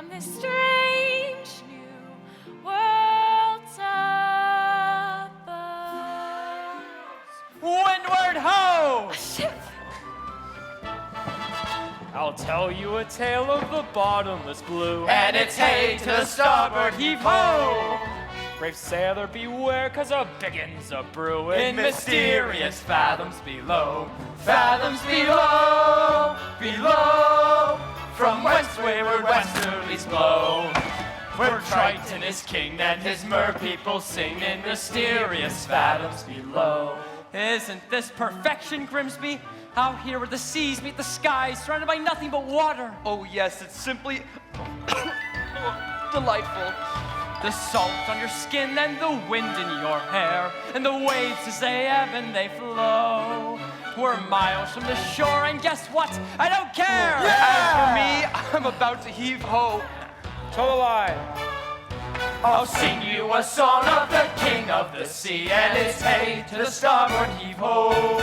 from this strange new world above. Windward ho! A ship! I'll tell you a tale of the bottomless blue, And it's hey to the starboard heave-ho! Brave sailor beware, 'cause a biggin's a brewin' In mysterious fathoms below, fathoms below, below, from whence wayward westerlies blow, where Triton is king and his mer people sing in mysterious fathoms below. Isn't this perfection, Grimsby? Out here where the seas meet the skies, surrounded by nothing but water. Oh yes, it's simply delightful. The salt on your skin and the wind in your hair, and the waves as they ebb and they flow. We're miles from the shore, and guess what? I don't care! As for me, I'm about to heave-ho. So do I. I'll sing you a song of the king of the sea, and it's hey to the starboard heave-ho.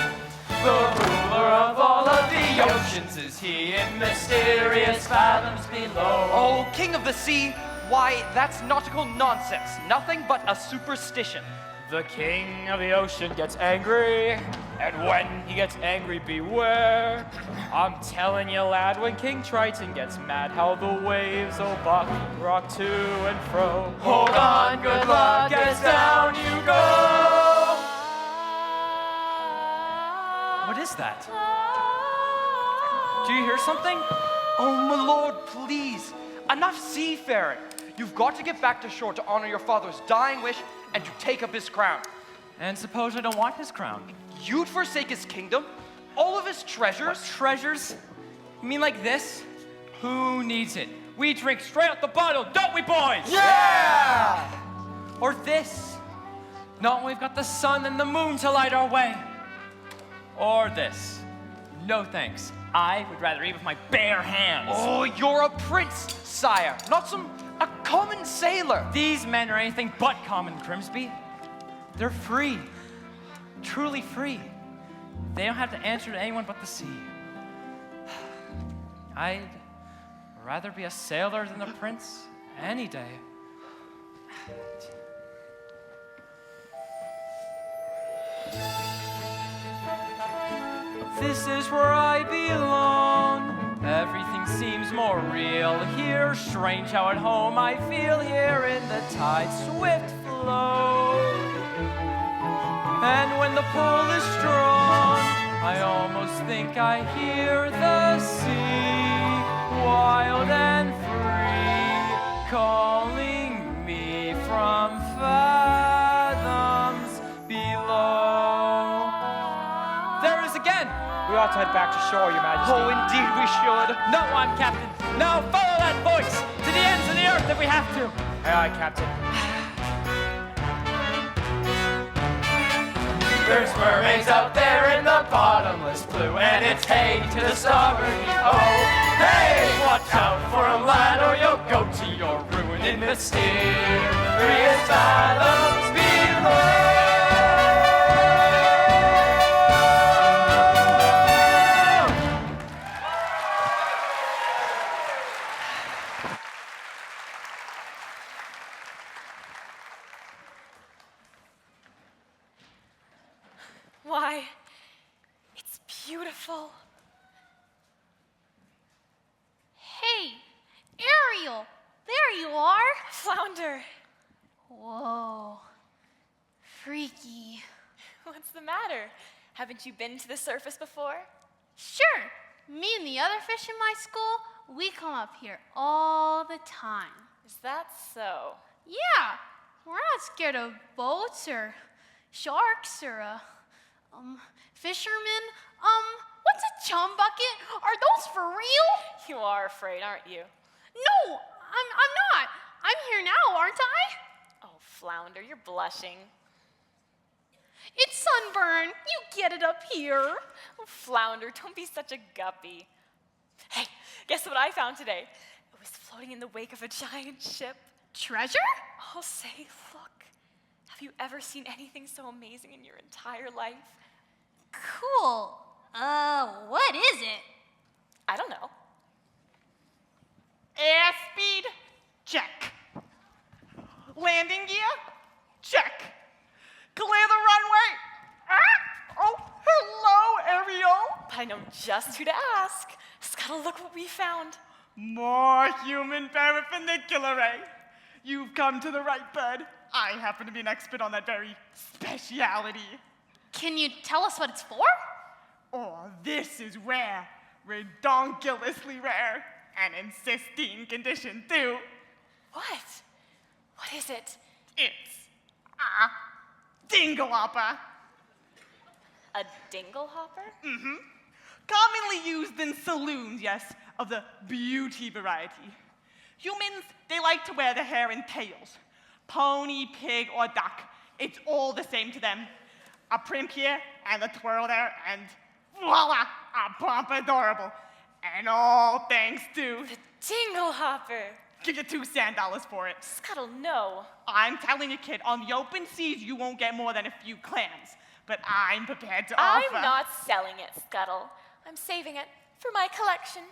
The ruler of all of the oceans is he, in mysterious fathoms below. Oh, king of the sea, why, that's nautical nonsense. Nothing but a superstition. The king of the ocean gets angry, and when he gets angry, beware. I'm telling you, lad, when King Triton gets mad, how the waves buck, rock to and fro. Hold on, good luck, as down you go. What is that? Do you hear something? Oh, my lord, please. Enough seafaring. You've got to get back to shore to honor your father's dying wish and to take up his crown. And suppose I don't want his crown? You'd forsake his kingdom, all of his treasures. What treasures? You mean like this? Who needs it? We drink straight out the bottle, don't we, boys? Yeah! Or this? Not when we've got the sun and the moon to light our way. Or this? No thanks. I would rather eat with my bare hands. Oh, you're a prince, sire, not a common sailor. These men are anything but common, Grimsby. They're free, truly free. They don't have to answer to anyone but the sea. I'd rather be a sailor than a prince any day. This is where I belong. Everything seems more real here. Strange how at home I feel here in the tide's swift flow. And when the pull is strong, I almost think I hear the sea, wild and free, calling me from fathoms below. There it is again! We ought to head back to shore, Your Majesty. Oh, indeed we should. No, I'm captain. Now follow that voice to the ends of the earth if we have to. Aye, aye, Captain. There's mermaids out there in the bottomless blue, and it's hey to the starboard heave-ho. Hey, watch out for 'em, lad, or you'll go to your ruin in mysterious fathoms below. Why, it's beautiful. Hey, Ariel, there you are. Flounder, Whoa, freaky. what's the matter? Haven't you been to the surface before? Sure, me and the other fish in my school, we come up here all the time. Is that so? Yeah, we're not scared of boats or sharks or fishermen. What's a chum bucket? Are those for real? You are afraid, aren't you? No, I'm not. I'm here now, aren't I? Oh, Flounder, you're blushing. It's sunburn. You get it up here. Oh, Flounder, don't be such a guppy. Hey, guess what I found today? It was floating in the wake of a giant ship. Treasure? Oh, say, look. Have you ever seen anything so amazing in your entire life? Cool. What is it? I don't know. Airspeed? Check. Landing gear? Check. Clear the runway? Oh, hello, Ariel. But I know just who to ask. Scuttle, look what we found. More human paraphernalia. You've come to the right bed. I happen to be an expert on that very speciality. Can you tell us what it's for? Oh, this is rare. Redonkulously rare. And in pristine condition, too. What? What is it? It's a dinglehopper. A dinglehopper? Commonly used in saloons, yes, of the beauty variety. Humans, they like to wear the hair in tails. Pony, pig, or duck. It's all the same to them. A primp here, and a twirl there, and voila, a pompadourable. And all thanks to... The dinglehopper. Give you $2 sand for it. Scuttle, no. I'm telling you, kid, on the open seas, you won't get more than a few clams. But I'm prepared to offer... I'm not selling it, Scuttle. I'm saving it for my collection.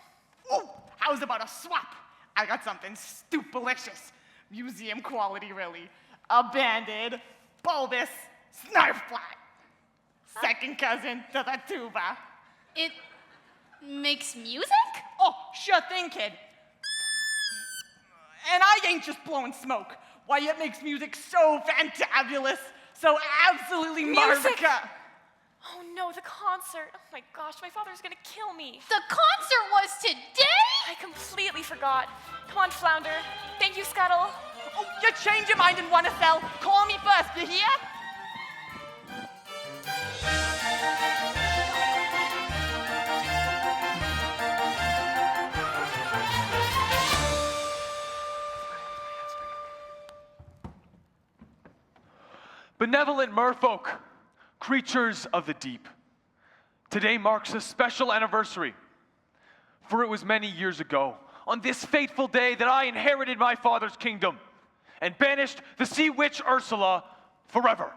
Ooh, how's about a swap? I got something stupelicious. Museum quality, really. A banded, bulbous snarflat. Second cousin to the tuba. It makes music? Oh, sure thing, kid. And I ain't just blowing smoke. Why, it makes music so fantabulous, so absolutely Music! marvica. Oh no, the concert. Oh my gosh, my father's gonna kill me. The concert was today? I completely forgot. Come on, Flounder. Thank you, Scuttle. Oh, you change your mind and want to sell? Call me first, you hear? Benevolent merfolk, creatures of the deep. Today marks a special anniversary, for it was many years ago, on this fateful day, that I inherited my father's kingdom and banished the sea witch Ursula forever.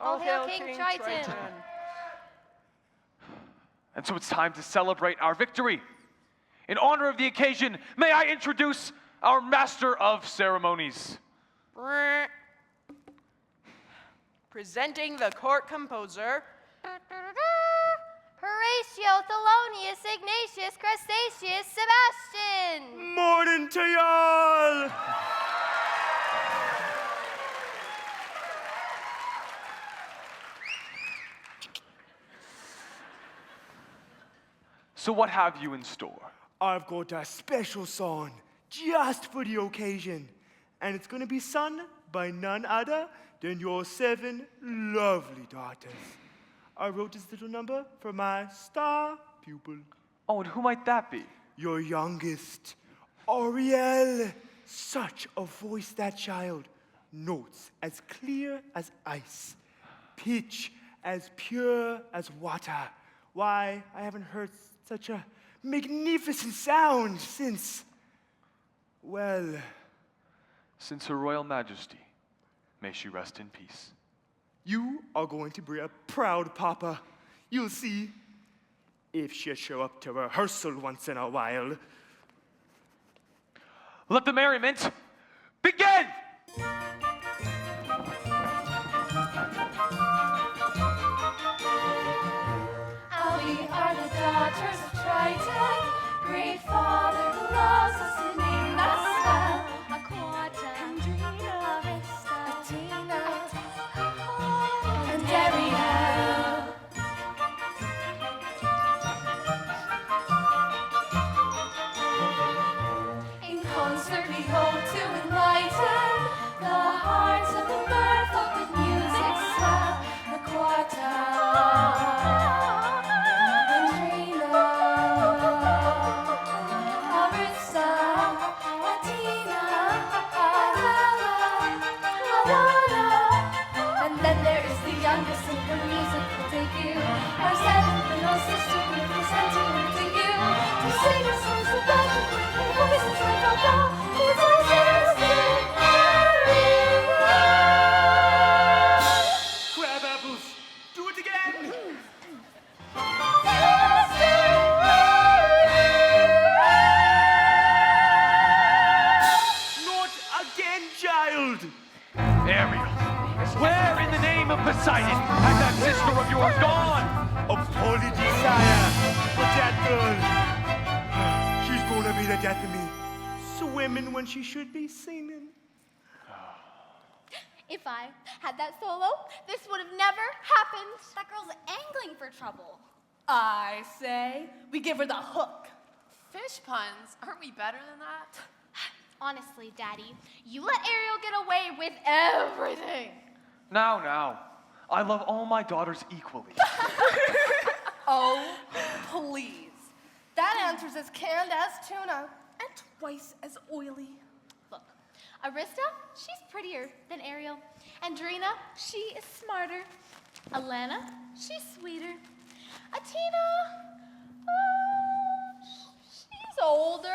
All hail King Triton. And so it's time to celebrate our victory. In honor of the occasion, may I introduce our master of ceremonies. Presenting the court composer, Horatio, Thelonious, Ignatius, Crustaceus, Sebastian! Morning to y'all! So what have you in store? I've got a special song just for the occasion, and it's gonna be sung by none other than your 7 lovely daughters. I wrote this little number for my star pupil. Oh, and who might that be? Your youngest, Ariel. Such a voice, that child. Notes as clear as ice. Pitch as pure as water. Why, I haven't heard such a magnificent sound since, well... Since Her Royal Majesty, may she rest in peace. You are going to be a proud papa. You'll see. If she'll show up to rehearsal once in a while. Let the merriment begin! We are the daughters of Triton, great father who loves us and named us well. Aquata, Andrina, Atina, and Ariel. In concert we hope to enlighten the hearts of the merfolk with music swell. Aquata. Crab apples, do it again! name of Poseidon has that sister of yours gone? Apologies, sire, but that girl, she's gonna be the death of me. Swimming when she should be singing. If I had that solo, this would have never happened. That girl's angling for trouble. I say we give her the hook. Fish puns? Aren't we better than that? Honestly, Daddy, you let Ariel get away with everything. Now. I love all my daughters equally. Oh, please. That answer's as canned as tuna and twice as oily. Look, Arista, she's prettier than Ariel. Andrina, she is smarter. Alana, she's sweeter. Atina, she's older.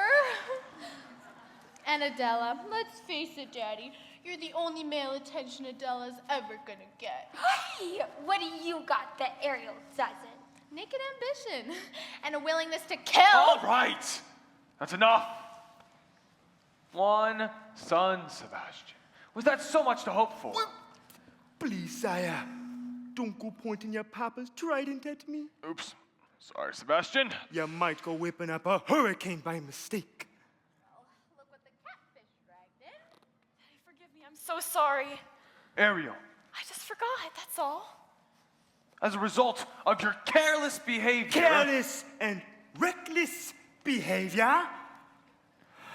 And Adela, let's face it, Daddy, you're the only male attention Adela's ever gonna get. Hey, what do you got that Ariel doesn't? Naked ambition and a willingness to kill. All right, that's enough. One son, Sebastian. Was that so much to hope for? Please, sire, don't go pointing your papa's trident at me. Oops. Sorry, Sebastian. You might go whipping up a hurricane by mistake. Look what the catfish dragged in. Daddy, forgive me. I'm so sorry. Ariel, I just forgot, that's all. as a result of your careless behavior, Careless and reckless behavior.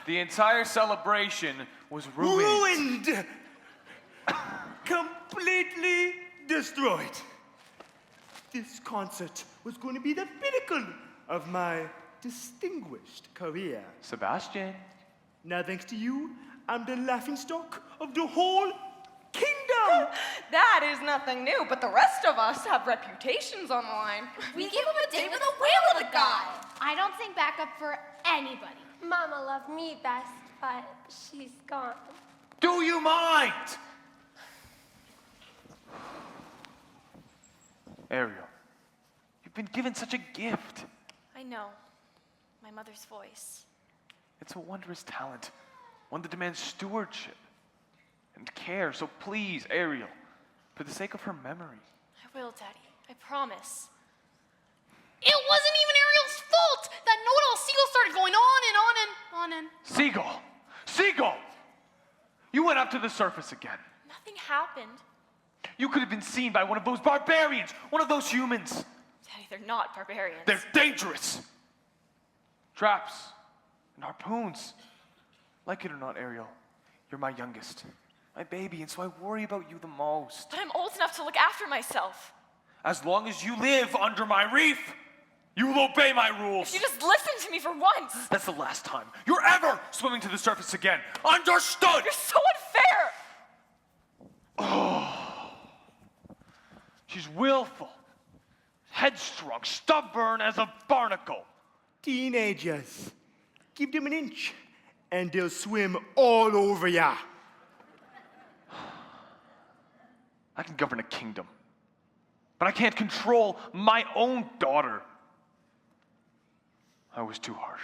the entire celebration was ruined. Ruined. Completely destroyed. This concert was going to be the pinnacle of my distinguished career. Sebastian. Now, thanks to you, I'm the laughingstock of the whole kingdom. That is nothing new, but the rest of us have reputations on the line. We give him a date with a whale of a guy. I don't think backup for anybody. Mama loved me best, but she's gone. Do you mind? Ariel, you've been given such a gift. I know. My mother's voice. It's a wondrous talent, one that demands stewardship and care. So please, Ariel, for the sake of her memory. I will, Daddy. I promise. It wasn't even Ariel's fault! That know-it-all seagull started going on and on and on and... Seagull! Seagull! You went up to the surface again. Nothing happened. You could have been seen by one of those barbarians, one of those humans. Daddy, they're not barbarians. They're dangerous. Traps and harpoons. Like it or not, Ariel, you're my youngest, my baby, and so I worry about you the most. But I'm old enough to look after myself. As long as you live under my reef, you will obey my rules. If you just listen to me for once. That's the last time you're ever swimming to the surface again. Understood? You're so unfair. She's willful, headstrong, stubborn as a barnacle. Teenagers, give them an inch, and they'll swim all over ya. I can govern a kingdom, but I can't control my own daughter. I was too harsh.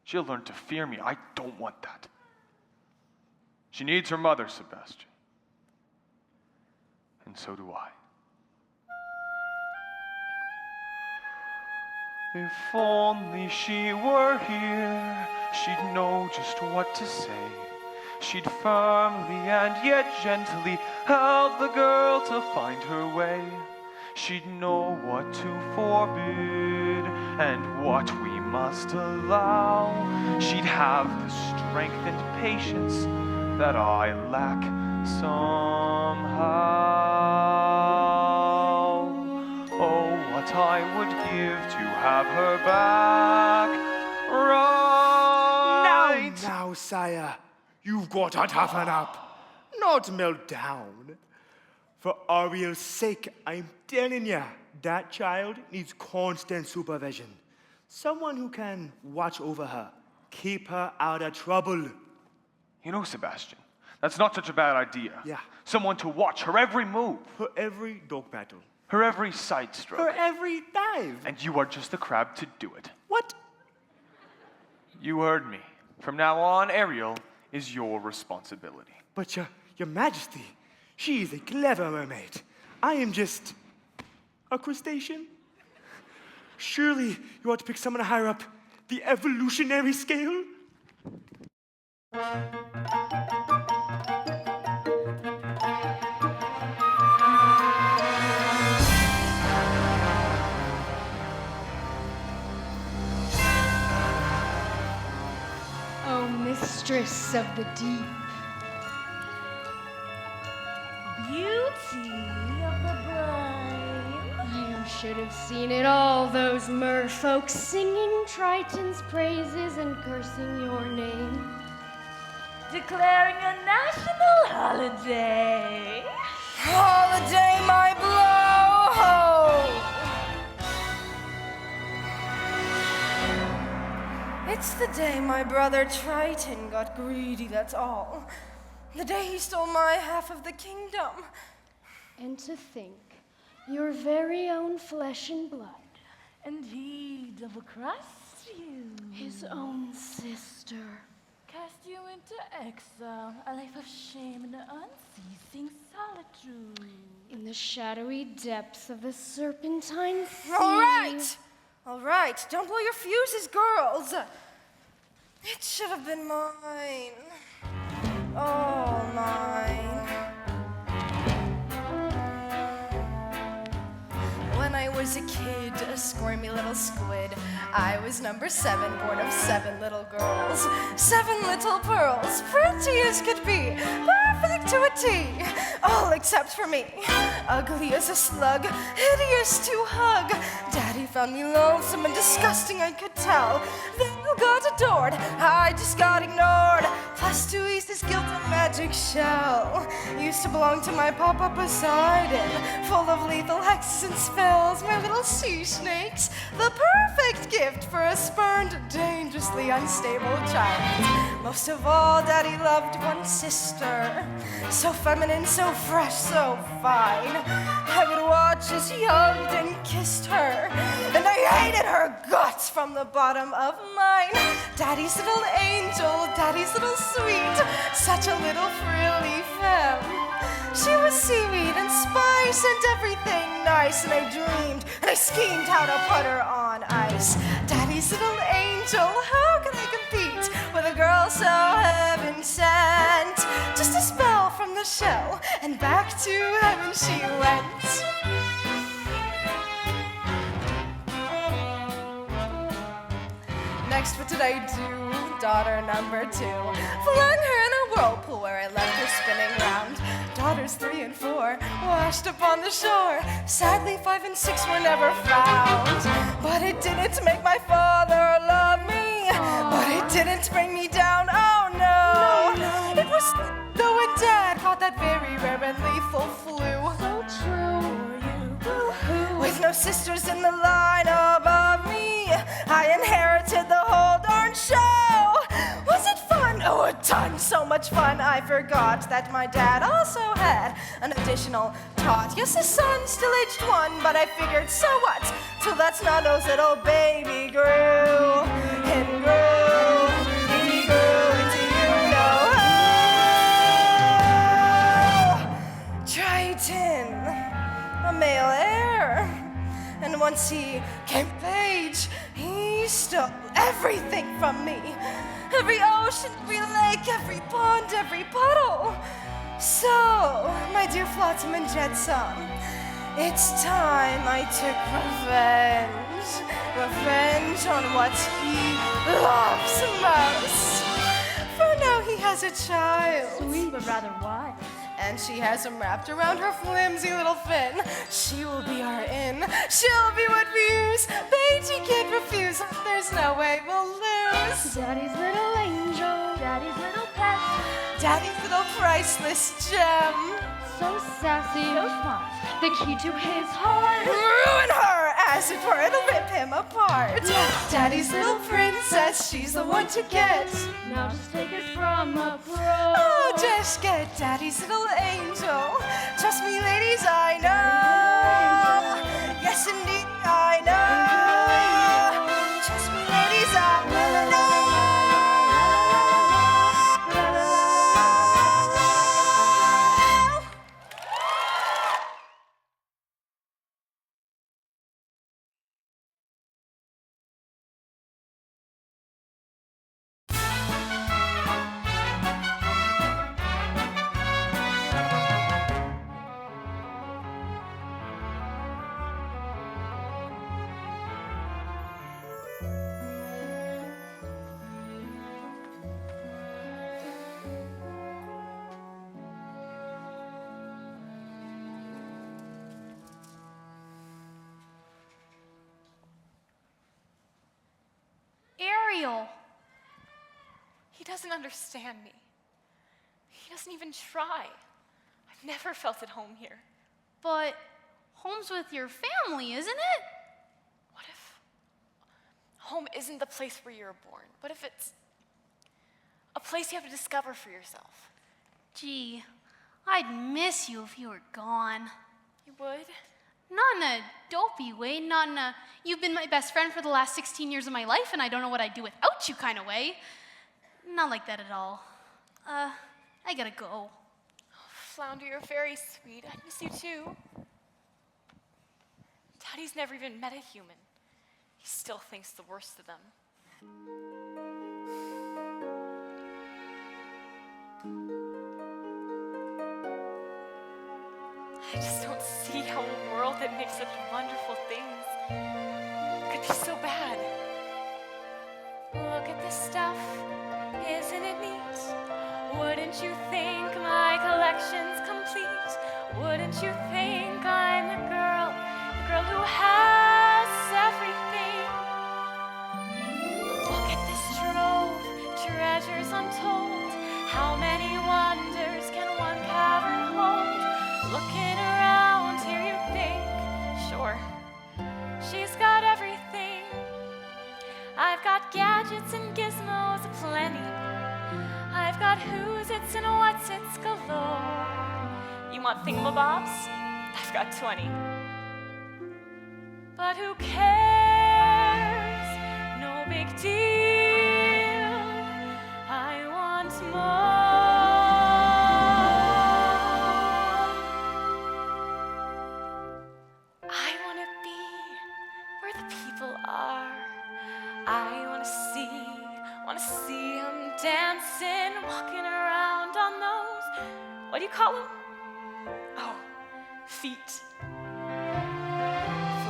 She'll learn to fear me. I don't want that. She needs her mother, Sebastian. And so do I. If only she were here, she'd know just what to say. She'd firmly and yet gently help the girl to find her way. She'd know what to forbid and what we must allow. She'd have the strength and patience that I lack somehow. Oh, what I would give to have her back right. Now, sire, you've got to toughen up, not melt down. For Ariel's sake, I'm telling you, that child needs constant supervision. Someone who can watch over her, keep her out of trouble. You know, Sebastian, that's not such a bad idea. Yeah. Someone to watch her every move, For every dog battle, her every side stroke. for every dive. And you are just the crab to do it. What? You heard me. From now on, Ariel is your responsibility. But your Majesty, She is a clever mermaid. I am just a crustacean. Surely you ought to pick someone higher up the evolutionary scale. Oh, mistress of the deep. Beauty of the brine. You should have seen it all, those merfolk singing Triton's praises and cursing your name. Declaring a national holiday. Holiday, my blow! It's the day my brother Triton got greedy, that's all. The day he stole my half of the kingdom. And to think, your very own flesh and blood, And he double-crossed you. his own sister, Cast you into exile, a life of shame and unceasing solitude. in the shadowy depths of the serpentine sea. All right, don't blow your fuses, girls. It should have been mine. Oh, mine. When I was a kid, a squirmy little squid, I was number 7, born of 7 little girls. 7 little pearls, pretty as could be, perfect to a T, all except for me. Ugly as a slug, hideous to hug. Daddy found me lonesome and disgusting, I could tell. Then you got adored, I just got ignored. Plus to ease this guilt and magic shell. Used to belong to my papa Poseidon, full of lethal hexes and spells. My little sea snakes, the perfect gift for a spurned, dangerously unstable child. Most of all, Daddy loved one sister, so feminine, so fresh, so fine. I would watch as he hugged and kissed her, and I hated her guts from the bottom of mine. Daddy's little angel, Daddy's little sweet, such a little frilly femme. She was seaweed and spice and everything nice, and I dreamed and I schemed how to put her on ice. Daddy's little angel, how can I compete with a girl so heaven sent? Just a spell from the shell, and back to heaven she went. Next, what did I do? Daughter number 2. Flung her in a whirlpool where I left her spinning round. Daughters 3 and 4 washed up on the shore. Sadly, 5 and 6 were never found. But it didn't make my father love me. But it didn't bring me down, oh no. It was though when Dad caught that very rare and lethal flu. So true. With no sisters in the line above me, I inherited the whole darn show. Was it fun? Oh, a ton, so much fun. I forgot that my dad also had an additional tot. Yes, his son still aged 1, but I figured, so what? Till that snot-nosed little baby grew and grew. He grew into Triton, a male heir. And once he came of age, he stole everything from me. Every ocean, every lake, every pond, every puddle. So, my dear Flotsam and Jetsam, it's time I took revenge. Revenge on what he loves most. For now he has a child. Sweet, but rather wise. And she has him wrapped around her flimsy little fin. She will be our in. She'll be what we use. Beatty can't refuse. There's no way we'll lose. Daddy's little angel, Daddy's little pet. Daddy's little priceless gem. so sassy, So smart. the key to his heart. Ruin her, as it were. It'll rip him apart. Daddy's little princess, she's the one to get. Now just take it from a pro. Oh, just get Daddy's little angel. Trust me, ladies, I know. Yes, indeed, I know. Trust me, ladies, I know. Ariel. He doesn't understand me. He doesn't even try. I've never felt at home here. But home's with your family, isn't it? What if home isn't the place where you're born? What if it's a place you have to discover for yourself? Gee, I'd miss you if you were gone. You would? Not in a dopey way, not in a you've been my best friend for the last 16 years of my life and I don't know what I'd do without you kind of way. Not like that at all. I gotta go. Oh, Flounder, you're very sweet. I miss you too. Daddy's never even met a human. He still thinks the worst of them. I just don't see how a world that makes such wonderful things could be so bad. Look at this stuff, isn't it neat? Wouldn't you think my collection's complete? Wouldn't you think I'm the girl who has everything? Look at this trove, treasures untold. How many wonders can one cavern hold? Looking around here you think, sure, she's got everything. I've got gadgets and gizmos aplenty. I've got who's its and what's its galore. You want thingamabobs? I've got 20. But who cares? No big deal. I want more. I want to be where the people are. I want to see them dancing, walking around on those, what do you call them? Oh, feet.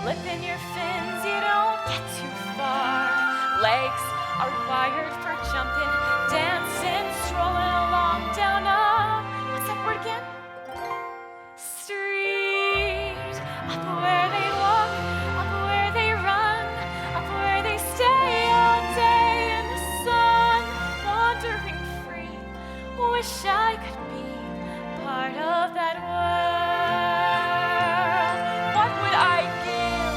Flipping your fins, you don't get too far. Legs are wired for jumping, dancing, strolling along down what's that word again? Street. Up where they walk, up where they run, up where they stay all day in the sun, wandering free. Wish I could be part of that world. What would I give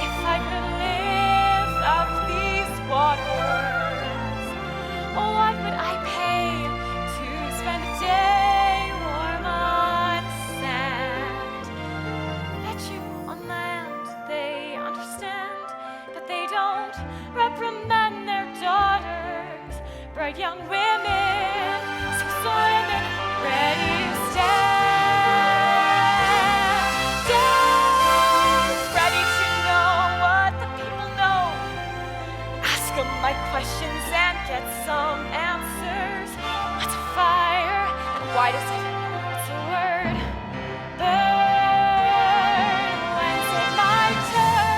if I could live up these waters? What would I pay to spend a day warm on sand? Bet you on land they understand, but they don't reprimand their daughters. Bright young women, 6 women, ready to stand. Dance, ready to know what the people know. Ask them my questions and get some answers. What's a fire and why does it? What's a word? Burn. When's it my turn?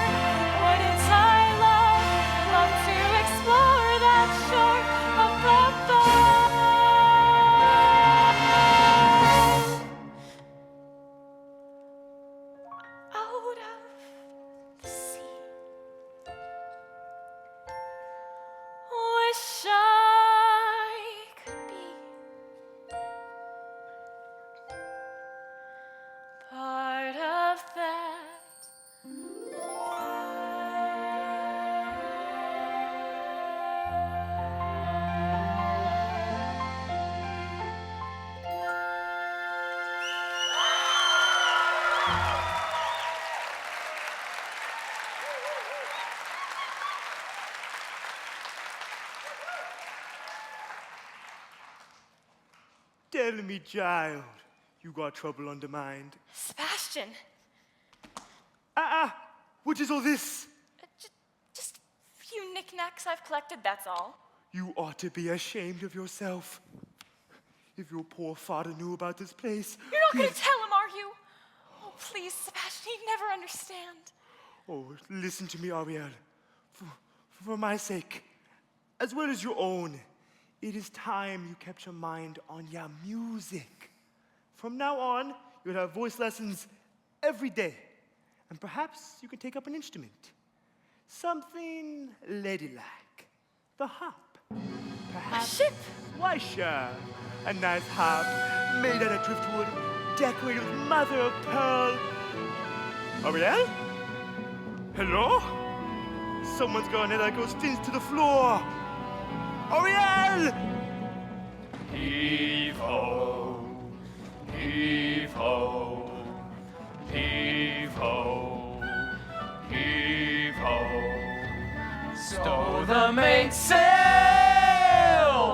Wouldn't I love to explore that shore up above? Out of the sea. Wish I could be part of that. Tell me, child, you got trouble on the mind. Sebastian, What is all this? just a few knickknacks I've collected, that's all. You ought to be ashamed of yourself. If your poor father knew about this place. You're not going to tell him, are you? Oh, please, Sebastian, he'd never understand. Oh, listen to me, Ariel. For my sake, as well as your own, it is time you kept your mind on your music. From now on, you'll have voice lessons every day. And perhaps you can take up an instrument. Something ladylike. The harp. Perhaps. A ship. Why, sure. A nice harp made out of driftwood, decorated with mother of pearl. Ariel? Hello? Someone's got an head that goes stins to the floor. Ariel! Heave ho, heave ho, heave ho, heave ho. Stow the mainsail,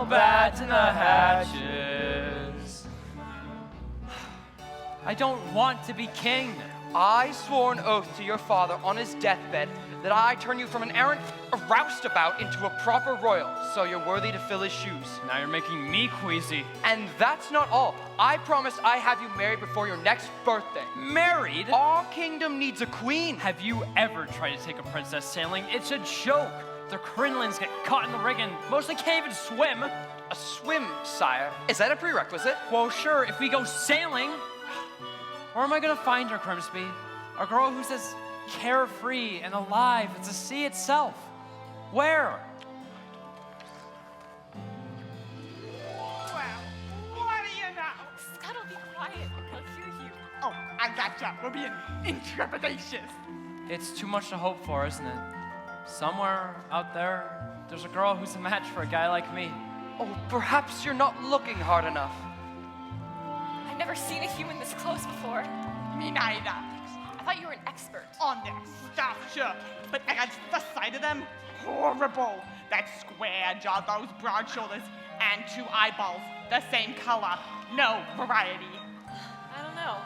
batten the hatches. I don't want to be king. I swore an oath to your father on his deathbed that I turn you from an errant roustabout into a proper royal, so you're worthy to fill his shoes. Now you're making me queasy. And that's not all. I promised I have you married before your next birthday. Married? Our kingdom needs a queen. Have you ever tried to take a princess sailing? It's a joke. Their crinolines get caught in the rig and mostly can't even swim. A swim, sire? Is that a prerequisite? Well, sure, if we go sailing. Where am I gonna find her, Grimsby? A girl who's as carefree and alive as the sea itself. Where? Well, what do you know? Scuttle, be quiet. I'll hear you. Oh, I gotcha. We're being intrepidatious. It's too much to hope for, isn't it? Somewhere out there, there's a girl who's a match for a guy like me. Oh, perhaps you're not looking hard enough. I've never seen a human this close before. Me neither. I thought you were an expert. On their stuff, sure. But against the sight of them, horrible. That square jaw, those broad shoulders, and 2 eyeballs, the same color. No variety. I don't know. I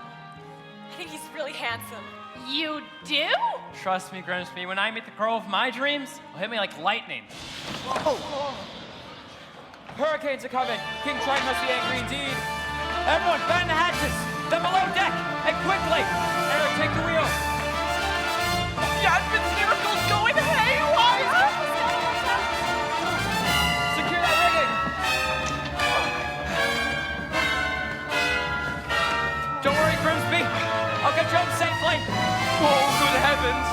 think he's really handsome. You do? Trust me, Grimsby, when I meet the girl of my dreams, it'll hit me like lightning. Hurricanes are coming. King Triton must be angry indeed. Everyone, fan the hatches. Then below deck, and quickly. Eric, take the wheel. The advent miracle's going haywire! Secure that rigging. Don't worry, Grimsby. I'll get you home safely. Oh, good heavens!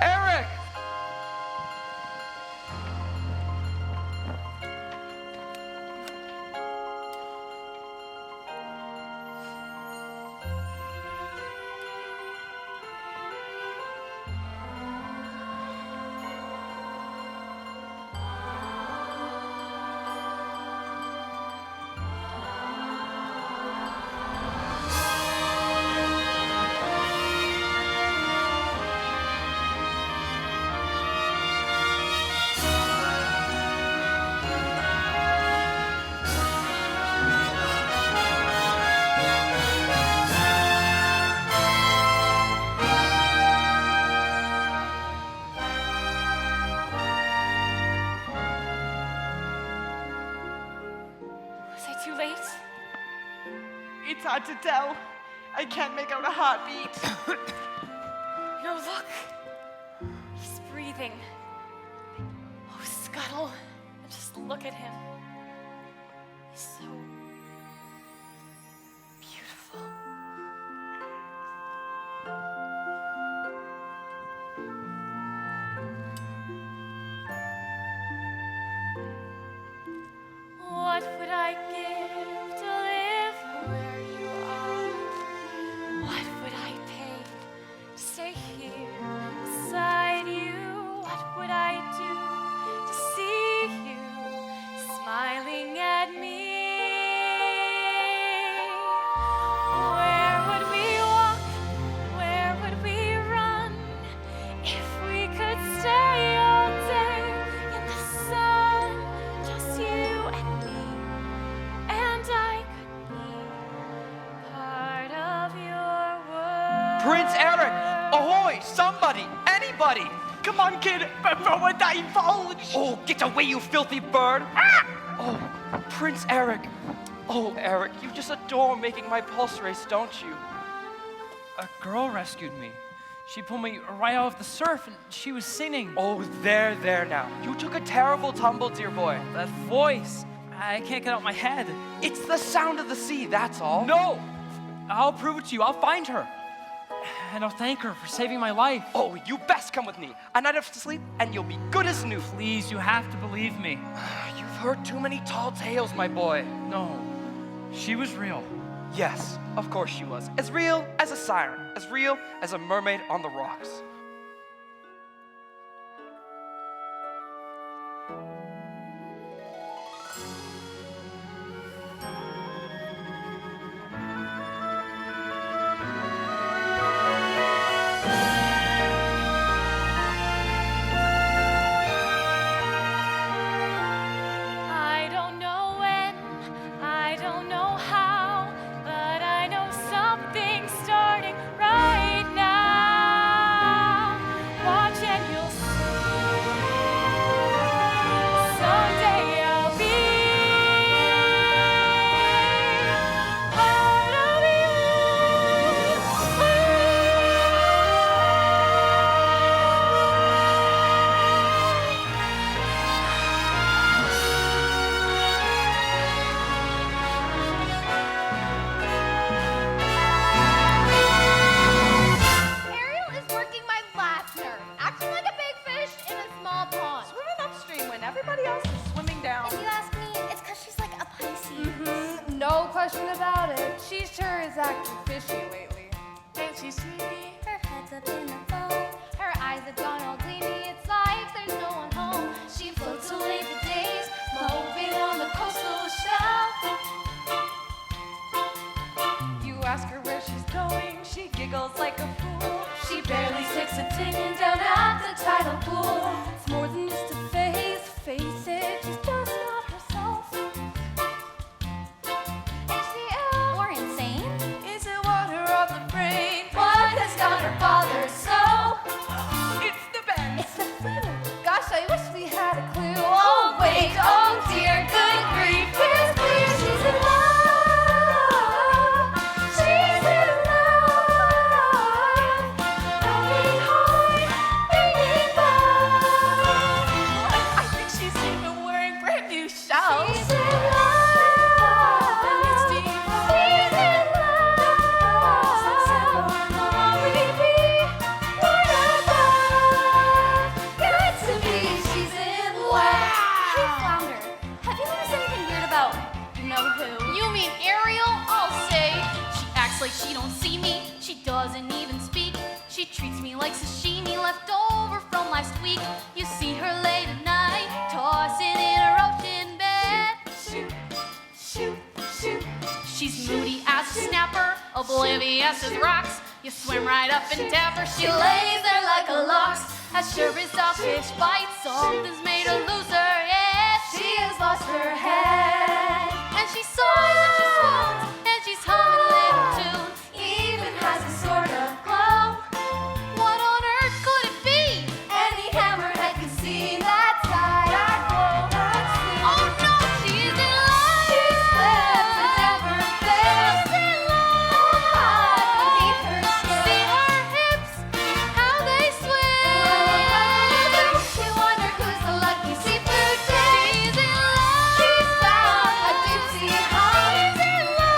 Eric! Was I too late? It's hard to tell. I can't make out a heartbeat. No, look. He's breathing. Oh, Scuttle. Just look at him. He's so beautiful. What would I give to live where you are? What would I pay to stay here beside you? What would I do to see you smiling at me? Where would we walk? Where would we run if we could stay all day in the sun? Just you and me, and I could be part of your world. Prince Eric! Ahoy! Somebody! Anybody! Come on, kid, before we divulge! Oh, get away, you filthy bird! Ah! Oh, Prince Eric! Oh, Eric, you just adore making my pulse race, don't you? A girl rescued me. She pulled me right out of the surf and she was singing. Oh, there now. You took a terrible tumble, dear boy. That voice, I can't get out my head. It's the sound of the sea, that's all. No! I'll prove it to you. I'll find her. And I'll thank her for saving my life. Oh, you best come with me. A night of sleep and you'll be good as new. Please, you have to believe me. You've heard too many tall tales, my boy. No, she was real. Yes, of course she was. As real as a siren. As real as a mermaid on the rocks. I don't know when, I don't know how, but I know something's starting right now. Watch and you'll see. Someday I'll be part of Ariel is working my last nerve, acting like a big fish in a small pond. Swimming upstream when everybody else is swimming down. If you ask me, it's because she's like a Pisces. No question about it. She sure is acting fishy lately. Ain't she sweetie? Her head's up in the foam. Her eyes have gone all gleamy. It's like there's no one home. She floats away the days, moping on the coastal shelf. You ask her where she's going, she giggles like a fool. She barely sticks a tin down at the tidal pool. It's more than just a phase, face it, she's just not herself. Is she ill or insane? Is it water on the brain? What has got her bothered so? It's the bend. It's the flu. Gosh, I wish we had a clue. Oh wait, oh dear, good grief, it's clear she's in love. She's in love. Going high, beating low. I think she's even wearing brand new shoes. She's in love. Misty. She's in love. Already be one above. Got to be, she's in love. Hey, Flounder, have you noticed anything weird about you know who? You mean Ariel? I'll say. She acts like she don't see me. She doesn't even speak. She treats me like sashimi left over from last week. You see her late at night, tossing in her ocean bed. Shoot, shoot, shoot. She's moody as a snapper, oblivious as rocks. You swim right up and tap her. She lays there like a locks. As sure as a fish bites, something's made her lose her head. She has lost her head. And she soars and she swoons, and she's humming a little tune. Even has a sort of glow. What on earth could it be? Any hammerhead can see that side. That glow, that sweet. Oh no, she's in love. She slips and never fails. She's in love. High beneath her skin. See her hips, how they swim. She wonder who's the lucky seafood dish. She's in love. She's found a deep sea home. She's in love.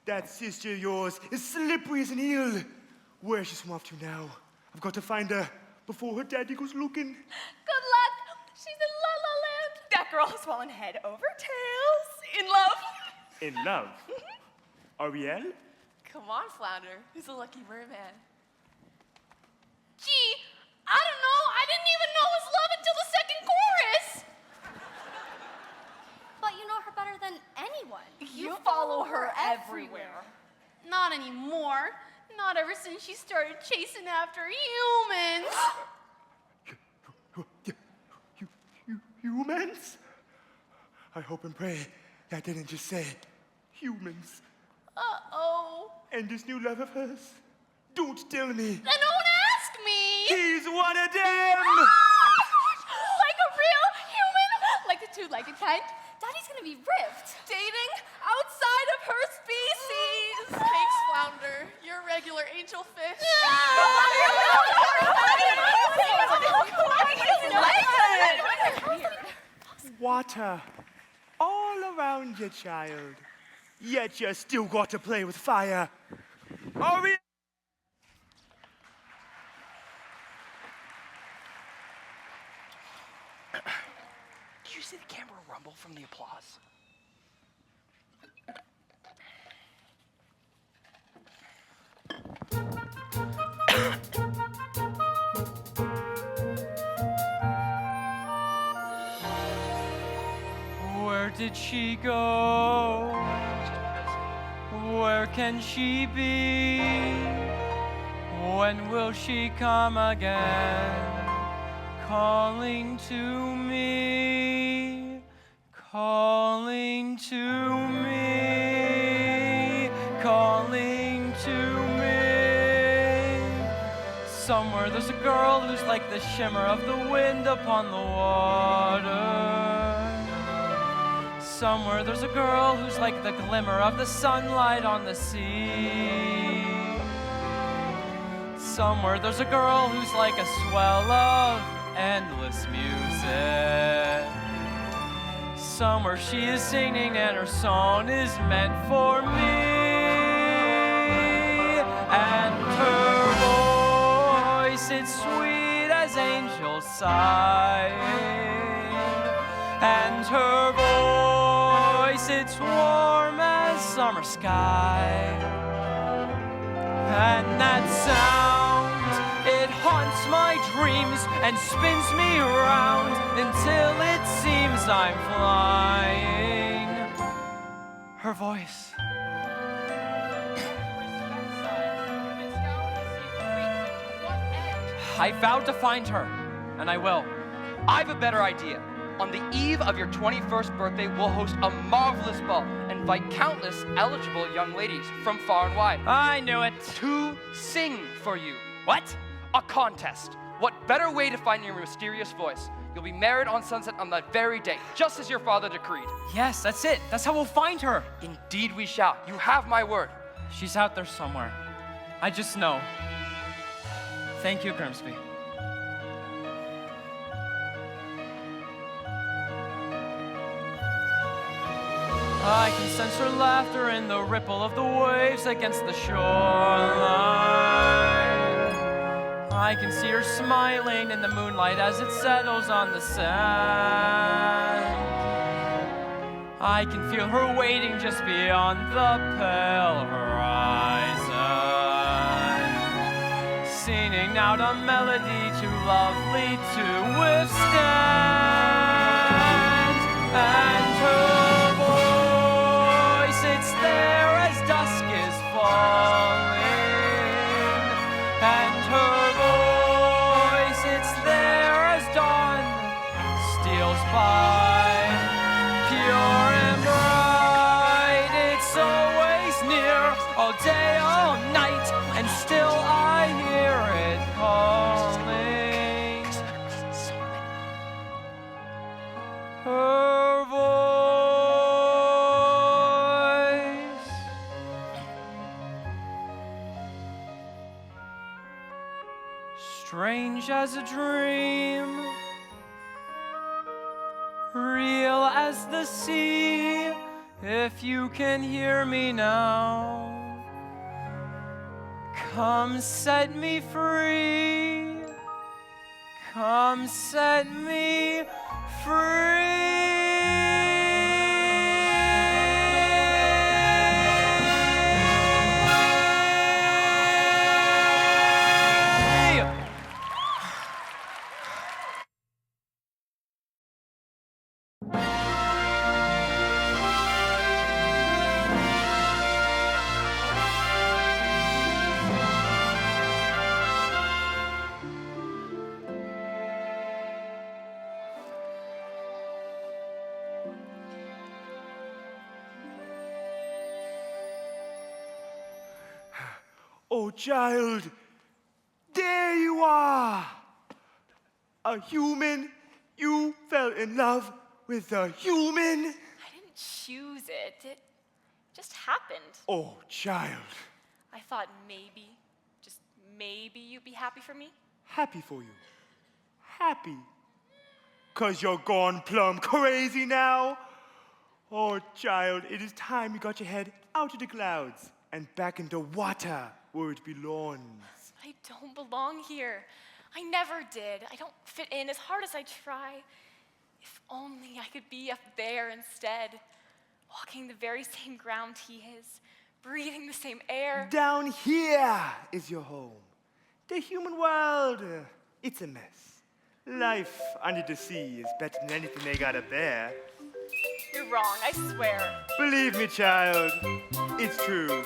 That sister of yours is slippery as an eel. Where's she swum off to now? I've got to find her before her daddy goes looking. Good luck. She's in La La Land. That girl has fallen head over tails. In love. In love? Ariel? Come on, Flounder. Who's the lucky merman? Gee, I don't know. I didn't even know it was love until the second chorus. But you know her better than anyone. You follow her everywhere. Not anymore. Not ever since she started chasing after humans. Humans? I hope and pray that didn't just say humans. Uh-oh. And this new love of hers? Don't tell me. Then don't ask me. He's one of them! Like a real human? Like the two-legged kind? Daddy's gonna be ripped. Dating outside of her species. Thanks, Flounder. You're a regular angel fish. Water all around you, child. Yet you still got to play with fire. Ariel! Did you see the camera rumble from the applause? Where did she go? Where can she be? When will she come again? Calling to me, calling to me, calling to me. Somewhere there's a girl who's like the shimmer of the wind upon the water. Somewhere there's a girl who's like the glimmer of the sunlight on the sea. Somewhere there's a girl who's like a swell of endless music. Somewhere she is singing and her song is meant for me. And her voice, it's sweet as angels sighing. And her voice, it's warm as summer sky. And that sound, it haunts my dreams and spins me around until it seems I'm flying. Her voice. I vowed to find her, and I will. I've a better idea. On the eve of your 21st birthday, we'll host a marvelous ball and invite countless eligible young ladies from far and wide I knew it. to sing for you. What? A contest. What better way to find your mysterious voice? You'll be married on sunset on that very day, just as your father decreed. Yes, that's it. That's how we'll find her. Indeed we shall. You have my word. She's out there somewhere. I just know. Thank you, Grimsby. I can sense her laughter in the ripple of the waves against the shoreline. I can see her smiling in the moonlight as it settles on the sand. I can feel her waiting just beyond the pale horizon, singing out a melody too lovely to withstand. And her voice, it's there as dusk is falling. And her voice, it's there as dawn steals by. Pure and bright, it's always near, all day, all night, and still I hear it calling. Her voice. Strange as a dream, real as the sea, If you can hear me now, come set me free. Come set me free. Oh, child, there you are. A human. You fell in love with a human. I didn't choose it. It just happened. Oh, child, I thought maybe, just maybe you'd be happy for me. happy for you. Happy. 'Cause you're gone plumb crazy now. Oh, child, it is time you got your head out of the clouds and back into water where it belongs. I don't belong here. I never did. I don't fit in as hard as I try. If only I could be up there instead, walking the very same ground he is, breathing the same air. Down here is your home. The human world, it's a mess. Life under the sea is better than anything they got up there. You're wrong, I swear. Believe me, child, it's true.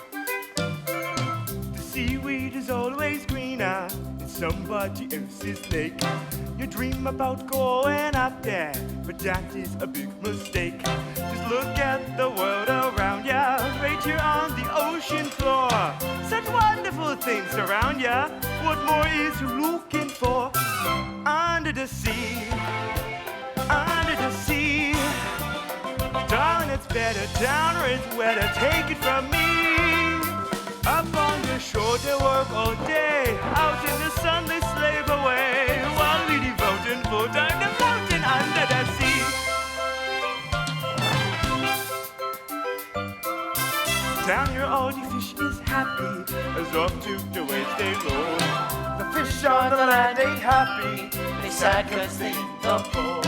The seaweed is always greener in somebody else's lake. You dream about going up there, but that is a big mistake. Just look at the world around ya, right here on the ocean floor. Such wonderful things around ya. What more is you looking for? Under the sea, under the sea. Darling, it's better down where it's wetter. Take it from me. Up on the shore, they work all day. Out in the sun, they slave away. While we devoting full time to floating under the sea. Down here, all the fish is happy as up to the waves they roll. The fish on the land ain't happy. They sad 'cause they in the pool.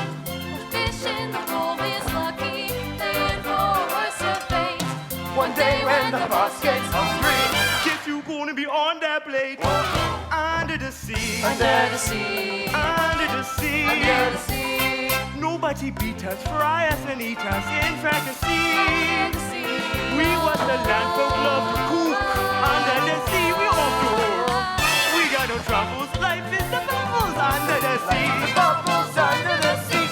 Fish in the pool is lucky, they in for worse of fate. One day when the boss gets hungry, guess you gonna be on that plate. Under the sea, Under the sea, under the sea, under the sea, nobody beat us, fry us and eat us in fantasy. under the sea. We was the land folk love to cook. Under the sea, we all do. We got no troubles, life is the bubbles under the sea. The bubbles under the sea.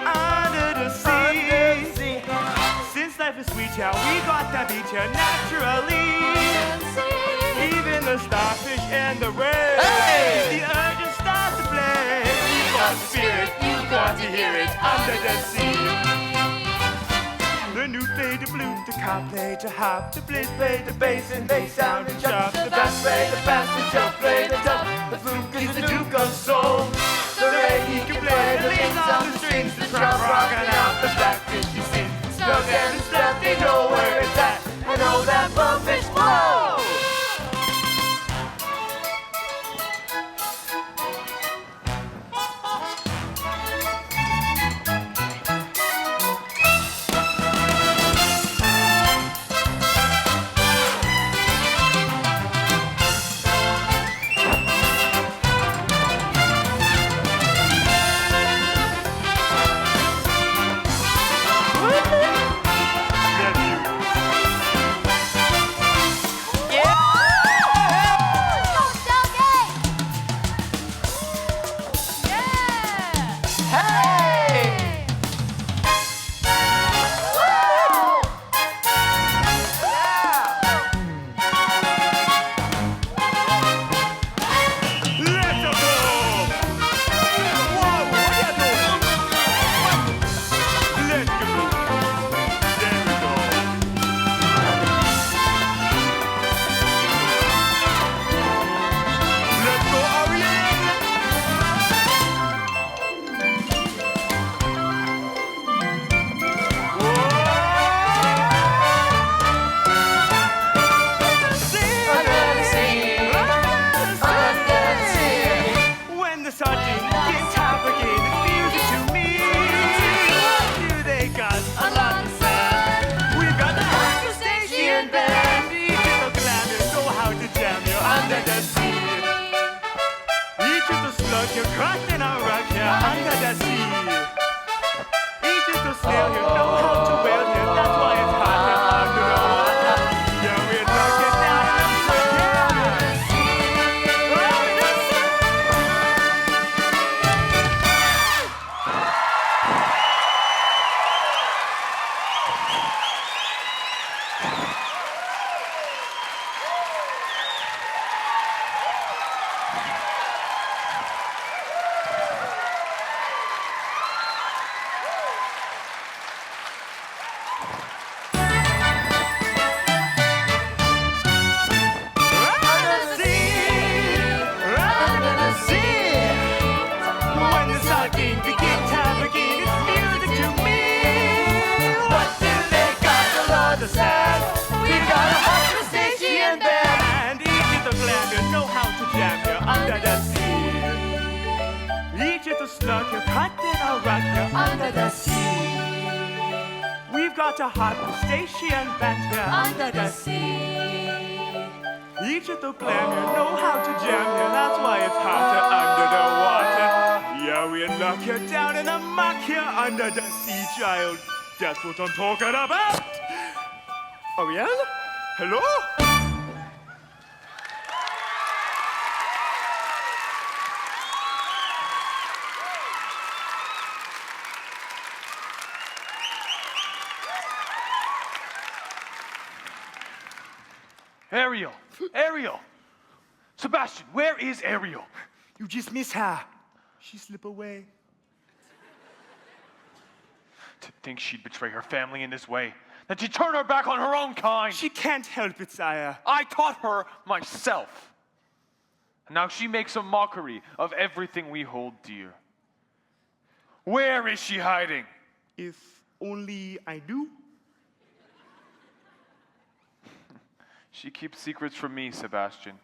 Under the sea. Since life is sweet, yeah, we got that beach here naturally. Even the starfish and the rays, the urgent start to play. You got the spirit, you got to hear it under the sea. The new play, the blue, the cop play, the hop, the blitz play, the bass, and they sound and sharp. The bass play, the bass, the jump play, the dub. The flute is the duke of soul. The ray, he can play the leads on the strings. The drum rocking out the blackfish, you sing. Snug and stuff, they know where it's at. And oh, that blowfish blow! got a hot crustacean band here under the sea. Each of the clam here know how to jam here, that's why it's hotter under the water. Yeah, we lock you down in the muck here under the sea, child. That's what I'm talking about. Ariel? Hello? Ariel! Ariel! Sebastian, where is Ariel? You just miss her. She slip away. To think she'd betray her family in this way. That she'd turn her back on her own kind. She can't help it, sire. I taught her myself. And now she makes a mockery of everything we hold dear. Where is she hiding? If only I do. She keeps secrets from me, Sebastian,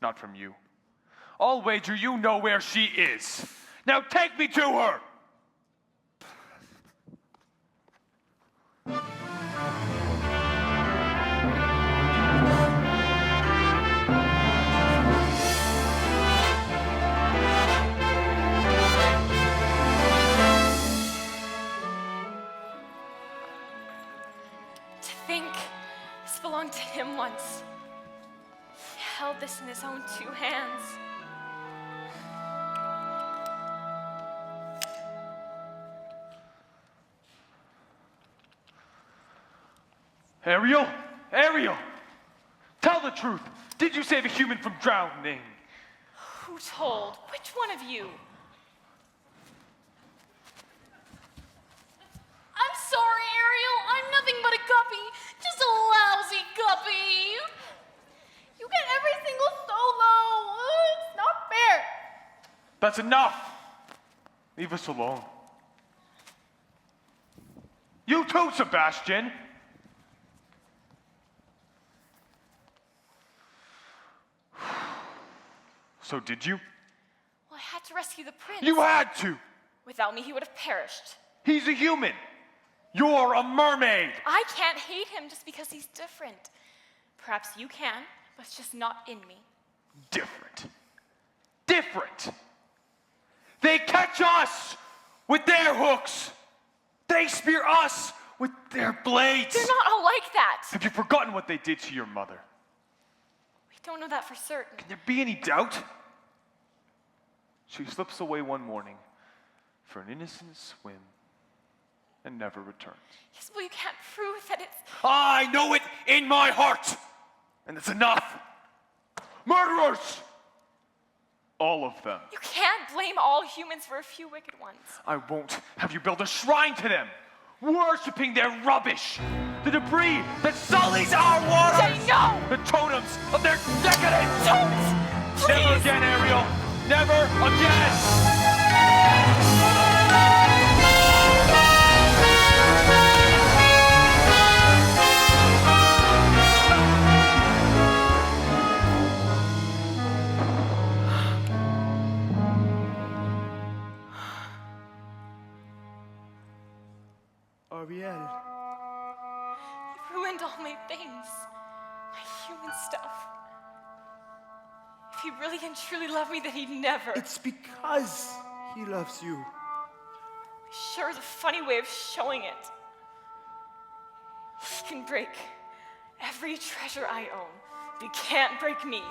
not from you. I'll wager you know where she is. Now take me to her! To think this belonged to him once. He held this in his own two hands. Ariel? Ariel! Tell the truth. Did you save a human from drowning? Who told? Which one of you? I'm sorry, Ariel. I'm nothing but a guppy. Just a lousy guppy. You get every single solo. It's not fair. That's enough. Leave us alone. You too, Sebastian. So did you? Well, I had to rescue the prince. You had to! Without me, he would have perished. He's a human. You're a mermaid. I can't hate him just because he's different. Perhaps you can, but it's just not in me. Different. Different. They catch us with their hooks. They spear us with their blades. They're not all like that. Have you forgotten what they did to your mother? We don't know that for certain. Can there be any doubt? She slips away one morning for an innocent swim and never returns. Yes, well, you can't prove that it's... I know it in my heart, and it's enough. Murderers! All of them. You can't blame all humans for a few wicked ones. I won't have you build a shrine to them, worshipping their rubbish, the debris that sullies our waters. Say no! The totems of their decadence. Don't! Please! Never again, Ariel. Never again. Ariel. He ruined all my things. My human stuff. If he really and truly loved me, then he'd never. It's because he loves you. Sure is a funny way of showing it. He can break every treasure I own, but he can't break me.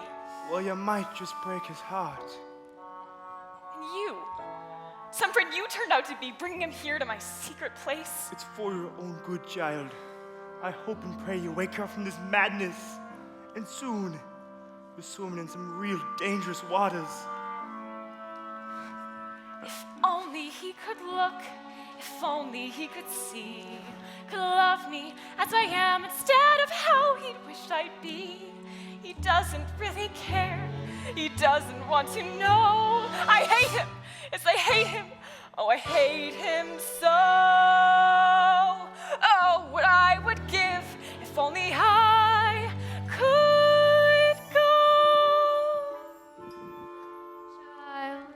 Well, you might just break his heart. And you, some friend you turned out to be, bringing him here to my secret place. It's for your own good, child. I hope and pray you wake up from this madness. And soon, you're swimming in some real dangerous waters. If only he could look, if only he could see, could love me as I am instead of how he'd wished I'd be. He doesn't really care, he doesn't want to know. I hate him, yes, I hate him, oh, I hate him so. Oh, what I would give if only I could go. Child,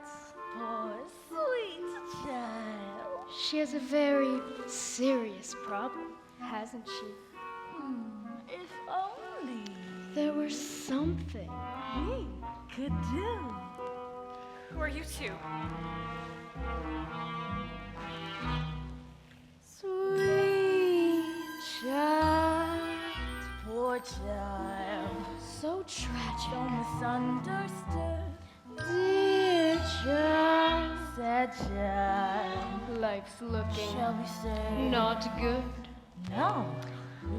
Poor sweet child. she has a very serious problem. hasn't she? If only There was something. we could do. Who are you two? Sweet child, poor child, So tragic. so misunderstood. Dear child, Sad child, life's looking shall we say? not good. No. Who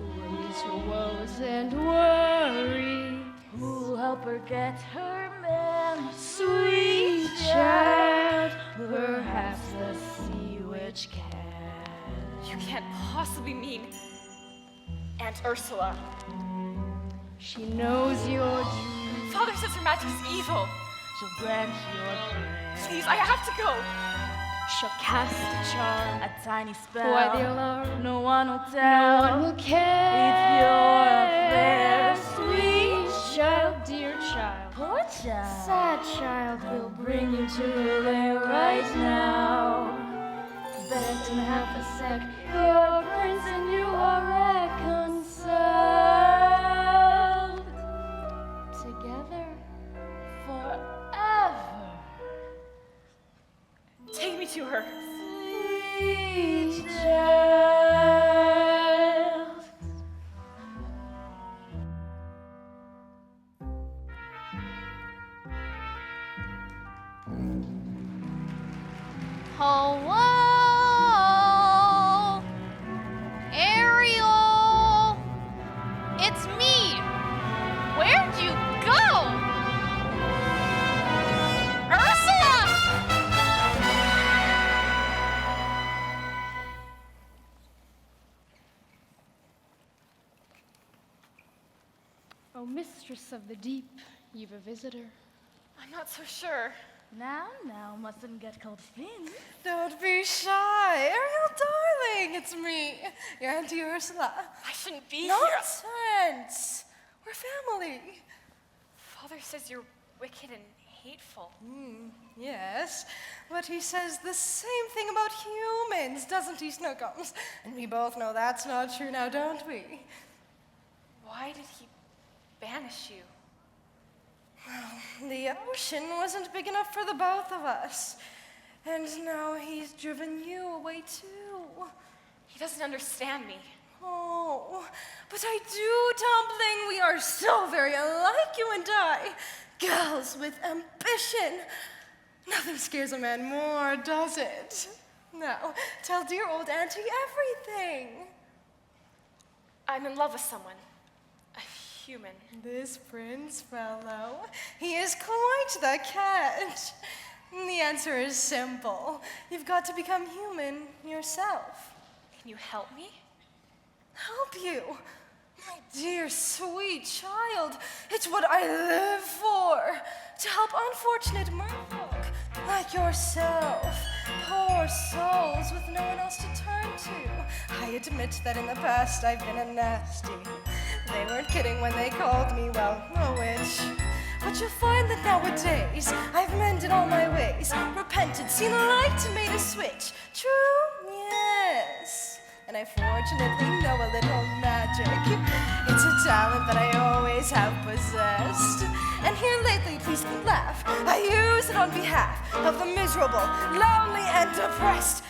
ease her woes and worry? Who'll help her get her man? Sweet child, perhaps the sea witch can. You can't possibly mean Aunt Ursula. She knows your dream. Father says her magic is evil. She'll grant your prayer. Please, I have to go. She'll cast a charm. A tiny spell. Why the alarm? No one will No tell. one will care. It's your affair, Sweet child, dear child. Poor child. Sad child will Bring you to her lair right now. bet in half a sec. Your prince and you are reconciled. Together Forever. Take me to her. Sweet child. Hello? Ariel? It's me. Where'd you go? Ursula! Oh, mistress of the deep, you've a visitor. I'm not so sure. Now, mustn't get cold feet. Don't be shy. Ariel, darling, it's me, your Auntie Ursula. I shouldn't be here. Nonsense. We're family. Father says you're wicked and hateful. Yes, but he says the same thing about humans, doesn't he, Snookums? And we both know that's not true now, don't we? Why did he banish you? The ocean wasn't big enough for the both of us. And now he's driven you away too. He doesn't understand me. Oh, but I do, Tumbling. We are so very alike, you and I. Girls with ambition. Nothing scares a man more, does it? Now, tell dear old Auntie everything. I'm in love with someone. A human. This prince fellow, he is quite the catch. The answer is simple. You've got to become human yourself. Can you help me? Help you? My dear, sweet child, it's what I live for. To help unfortunate merfolk like yourself. Poor souls with no one else to turn to. I admit that in the past I've been a nasty. They weren't kidding when they called me, well, a witch. But you'll find that nowadays I've mended all my ways, repented, seen the light, and made a switch. True? Yes. And I fortunately know a little magic. It's a talent that I always have possessed. And here lately, please don't laugh, I use it on behalf of the miserable, lonely, and depressed.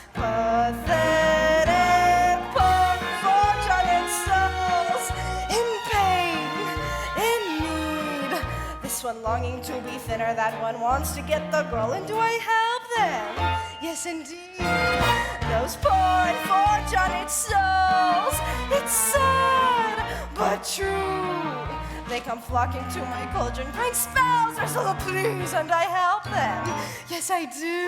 Pathetic, poor, fortunate souls in pain, in need. This one longing to be thinner, that one wants to get the girl, and do I help them? Yes, indeed. Those poor, unfortunate souls. It's sad, but true. They come flocking to my cauldron, crying spells, Ursula, please, and I help them. Yes, I do.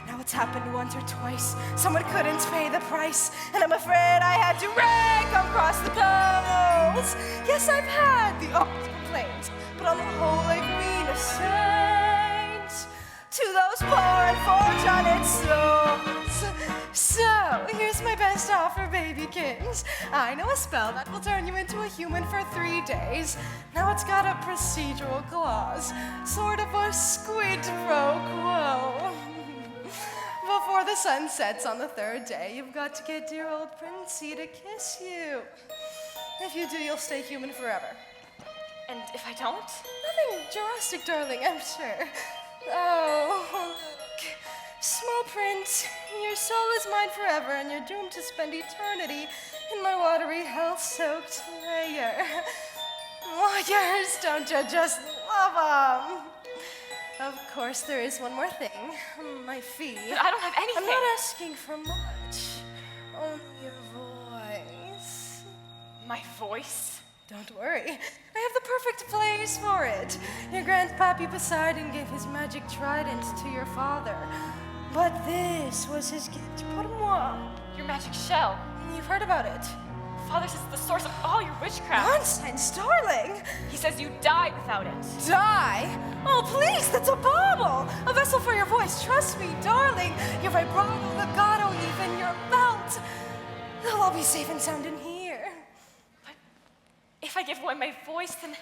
Now it's happened once or twice. Someone couldn't pay the price, and I'm afraid I had to rake across the coals. Yes, I've had the odd complaints, but on the whole, I've been a saint to those poor, unfortunate souls. So, here's my best offer, babykins. I know a spell that will turn you into a human for 3 days. Now it's got a procedural clause, sort of a squid pro quo. before the sun sets on the third day, you've got to get dear old Princey to kiss you. If you do, you'll stay human forever. And if I don't? Nothing drastic, darling, I'm sure. Oh, look. Small prince, your soul is mine forever, and you're doomed to spend eternity in my watery, health-soaked lair. Warriors, don't you just love 'em? Of course, there is one more thing. My fee. But I don't have anything. I'm not asking for much. Only your voice. My voice? Don't worry. I have the perfect place for it. Your grandpappy Poseidon gave his magic trident to your father. But this was his gift pour moi. Your magic shell. You've heard about it. Father says it's the source of all your witchcraft. Nonsense, darling. He says you die without it. Die? Oh, please, that's a bauble. A vessel for your voice. Trust me, darling. Your vibrato, legato, even your belt. They'll all be safe and sound in here. But if I give away my voice, then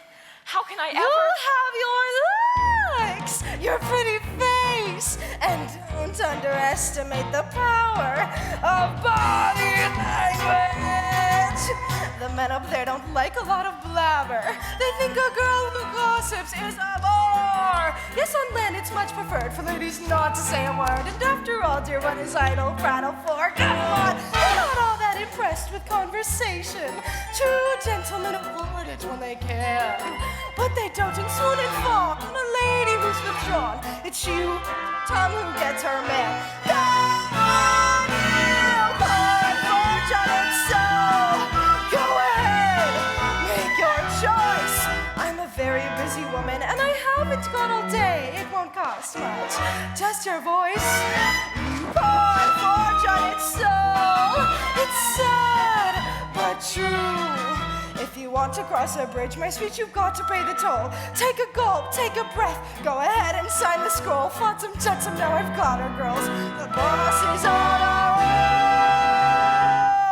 how can I ever... You'll have your looks, your pretty face, and don't underestimate the power of body language. The men up there don't like a lot of blabber. They think a girl who gossips is a bore. Yes, on land it's much preferred for ladies not to say a word. And after all, dear, what is idle prattle for? Come on, they're not all that impressed with conversation. True gentlemen avoid it when they can, but they don't and swoon and fawn on a lady who's withdrawn. It's you, Tom, who gets her man. Come on, you unfortunate soul. Go ahead, make your choice. I'm a very busy woman, and I haven't got all day. It won't cost much, just your voice. You poor unfortunate soul. It's sad, but true. If you want to cross a bridge, my sweet, you've got to pay the toll. Take a gulp, take a breath, go ahead and sign the scroll. Flotsam, jetsam, now I've got her, girls. The boss is on a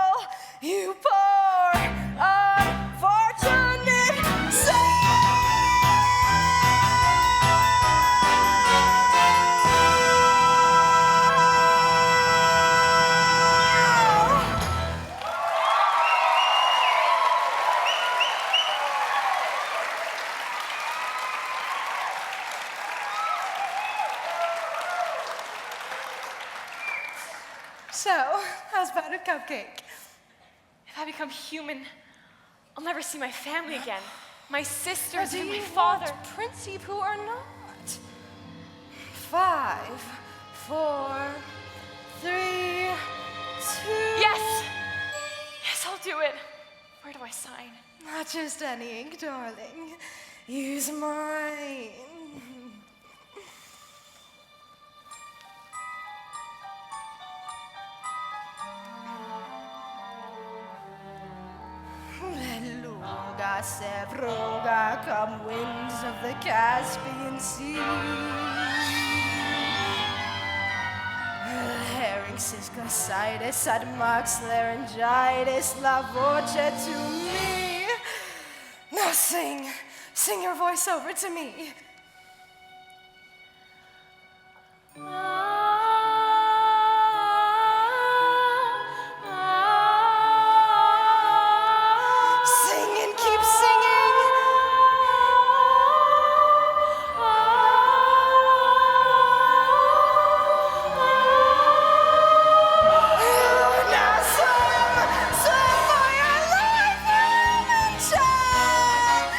roll. You poor, unfortunate soul. So, how's about a cupcake? If I become human, I'll never see my family again. My Or sisters do and my you father. want Princey Pooh or not? 5, 4, 3, 2. Yes! Yes, I'll do it. Where do I sign? Not just any ink, darling. Use mine. Beluga, Sevruga, come winds of the Caspian Sea. Larynxis, glossitis, admox, laryngitis, la voce to me. Now sing your voice over to me. Sing and keep singing. Now swim for your life, human child.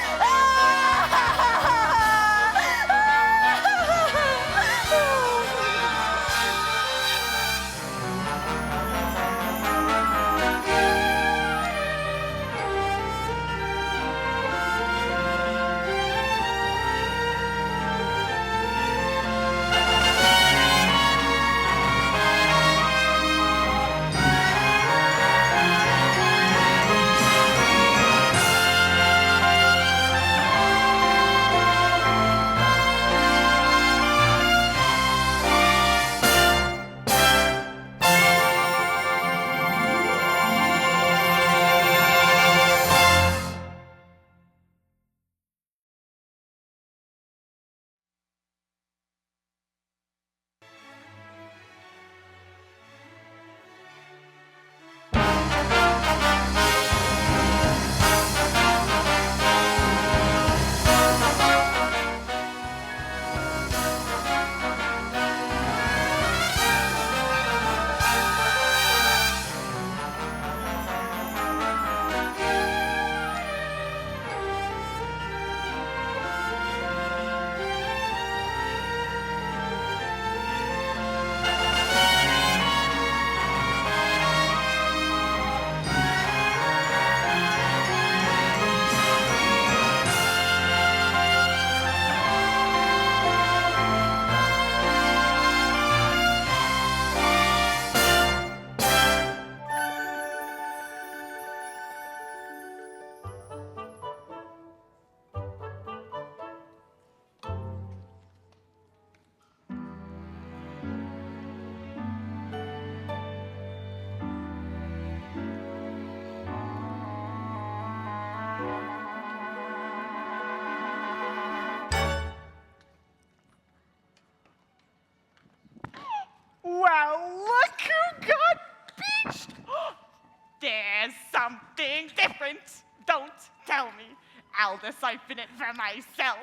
different. Don't tell me. I'll decipher it for myself.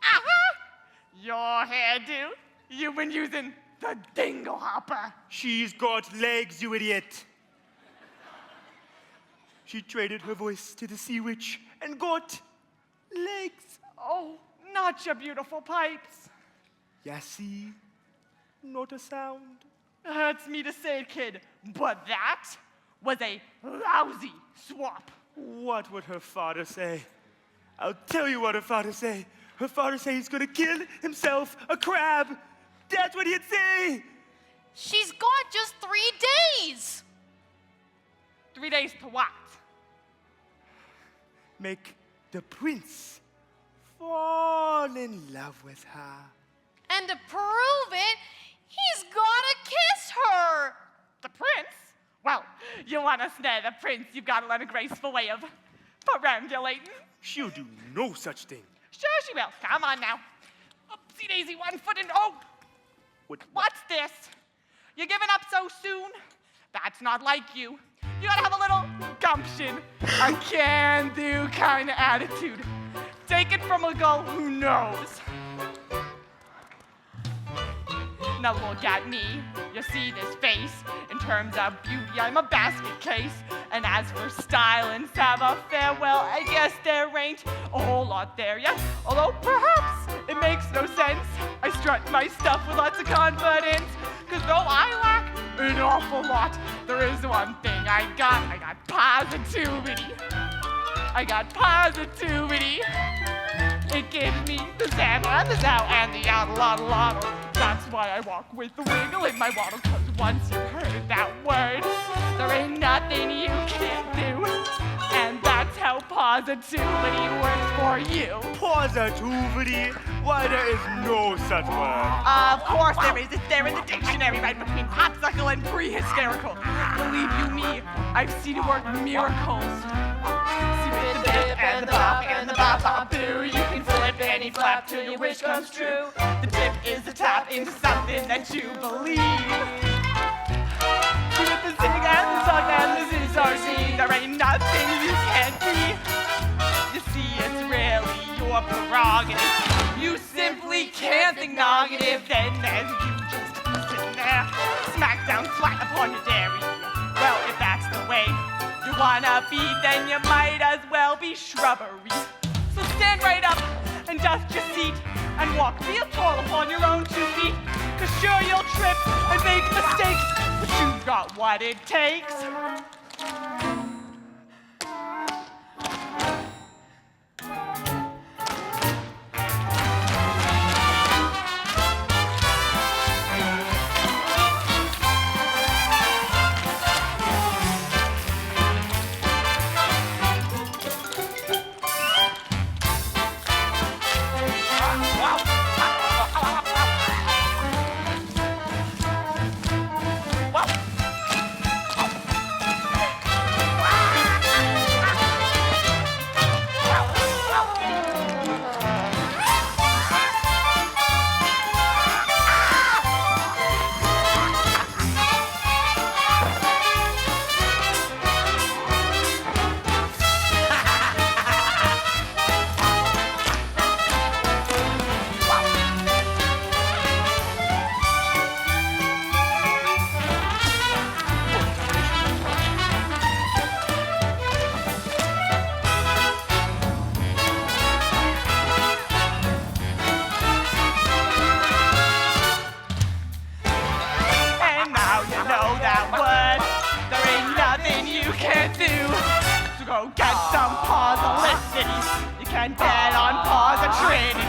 Aha! Your hairdo. You've been using the dingle hopper. She's got legs, you idiot. She traded her voice to the sea witch and got legs. Oh, not your beautiful pipes. Ya see? Not a sound. Hurts me to say it, kid, but that was a lousy swap. What would her father say? I'll tell you what her father say. Her father say he's gonna kill himself a crab. That's what he'd say. She's got just 3 days. 3 days to what? Make the prince fall in love with her. And to prove it, he's gotta kiss her. The prince? Well, you want to snare the prince, you've got to learn a graceful way of perambulating. She'll do no such thing. Sure she will. Come on now. Oopsie daisy, 1 foot in. Oh! What's this? You're giving up so soon? That's not like you. You gotta have a little gumption, a can-do kind of attitude. Take it from a girl who knows. Now look at me. You see this face? In terms of beauty, I'm a basket case. And as for style and savoir-faire, well, I guess there ain't a whole lot there yet. Although perhaps it makes no sense. I strut my stuff with lots of confidence. Cause though I lack an awful lot, there is one thing I got positivity. I got positivity. It gives me the zam and the zow and the yaddle-laddle-laddle. That's why I walk with the wiggle in my waddle, cause once you've heard that word, there ain't nothing you can't do. And that's how positivity works for you. Positivity? Why, there is no such word. Of course there is. It's there in the dictionary, right between popsicle and pre-hysterical. Believe you me, I've seen it work miracles. See, with the bip and the bop and the bop-bop-boo, you can flip any flap till your wish comes true. The tip is the tap into something that you believe. See, with the zig and the zug and the zizzarzy, there ain't nothing you can't be. You see, it's really your prerogative. You simply can't think negative. Then there's you just sitting there, smack down flat upon your dairy. Well, if that's the way you wanna be, then you might as well be shrubbery. So stand right up and dust your seat and walk real tall upon your own 2 feet. Cause sure you'll trip and make mistakes, but you've got what it takes. Go get some positivity. You can bet on positivity.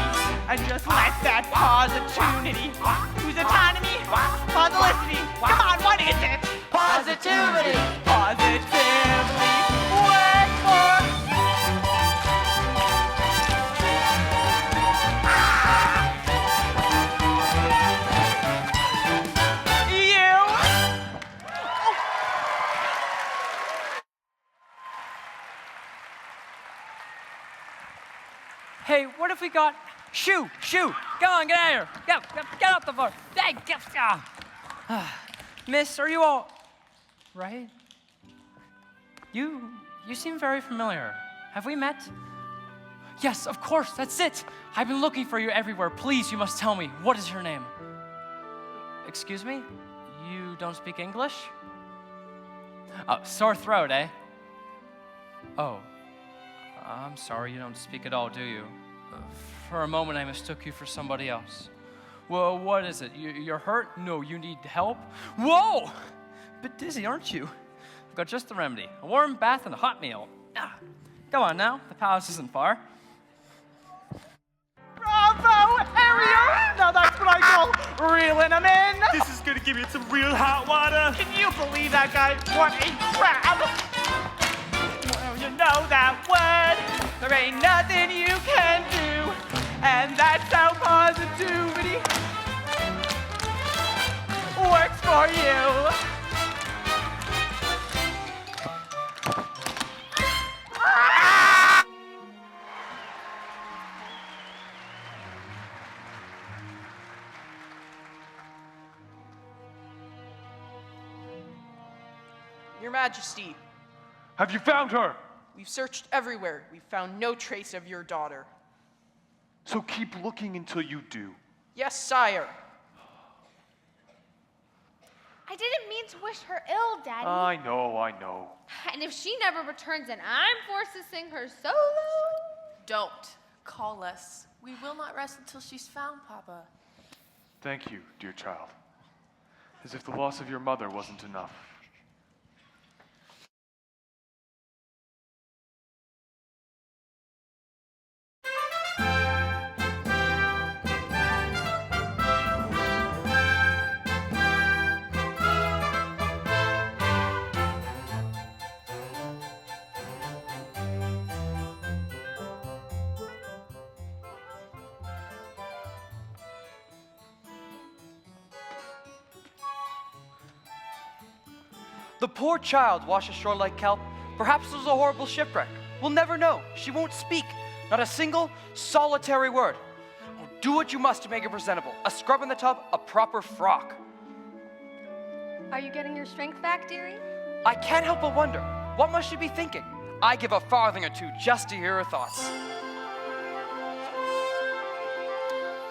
And just let that positivity. Whose autonomy? Positivity. Come on, what is it? Positivity. Positively. Work for Hey, what if we got Shoo? Come on, get out of here. Get off the floor. Hey, Miss, are you all right? You seem very familiar. Have we met? Yes, of course, that's it. I've been looking for you everywhere. Please, you must tell me, what is your name? Excuse me? You don't speak English? Oh, sore throat, eh? Oh, I'm sorry, you don't speak at all, do you? For a moment, I mistook you for somebody else. Well, what is it? You're hurt? No, you need help? Whoa! Bit dizzy, aren't you? I've got just the remedy. A warm bath and a hot meal. Go on now, the palace isn't far. Bravo, Ariel! Now that's what I call reeling them in. This is gonna give you some real hot water. Can you believe that guy? What a crab! Well, you know that word. There ain't nothing you can do, and that's how positivity works for you. Your Majesty, Have you found her? we've searched everywhere. We've found no trace of your daughter. So keep looking until you do. Yes, sire. I didn't mean to wish her ill, Daddy. I know. And if she never returns, then I'm forced to sing her solo. Don't call us. We will not rest until she's found, Papa. Thank you, dear child. As if the loss of your mother wasn't enough. The poor child washed ashore like kelp. Perhaps it was a horrible shipwreck. We'll never know. She won't speak. Not a single, solitary word. Oh, do what you must to make her presentable. A scrub in the tub, a proper frock. Are you getting your strength back, dearie? I can't help but wonder, what must she be thinking? I give a farthing or two just to hear her thoughts.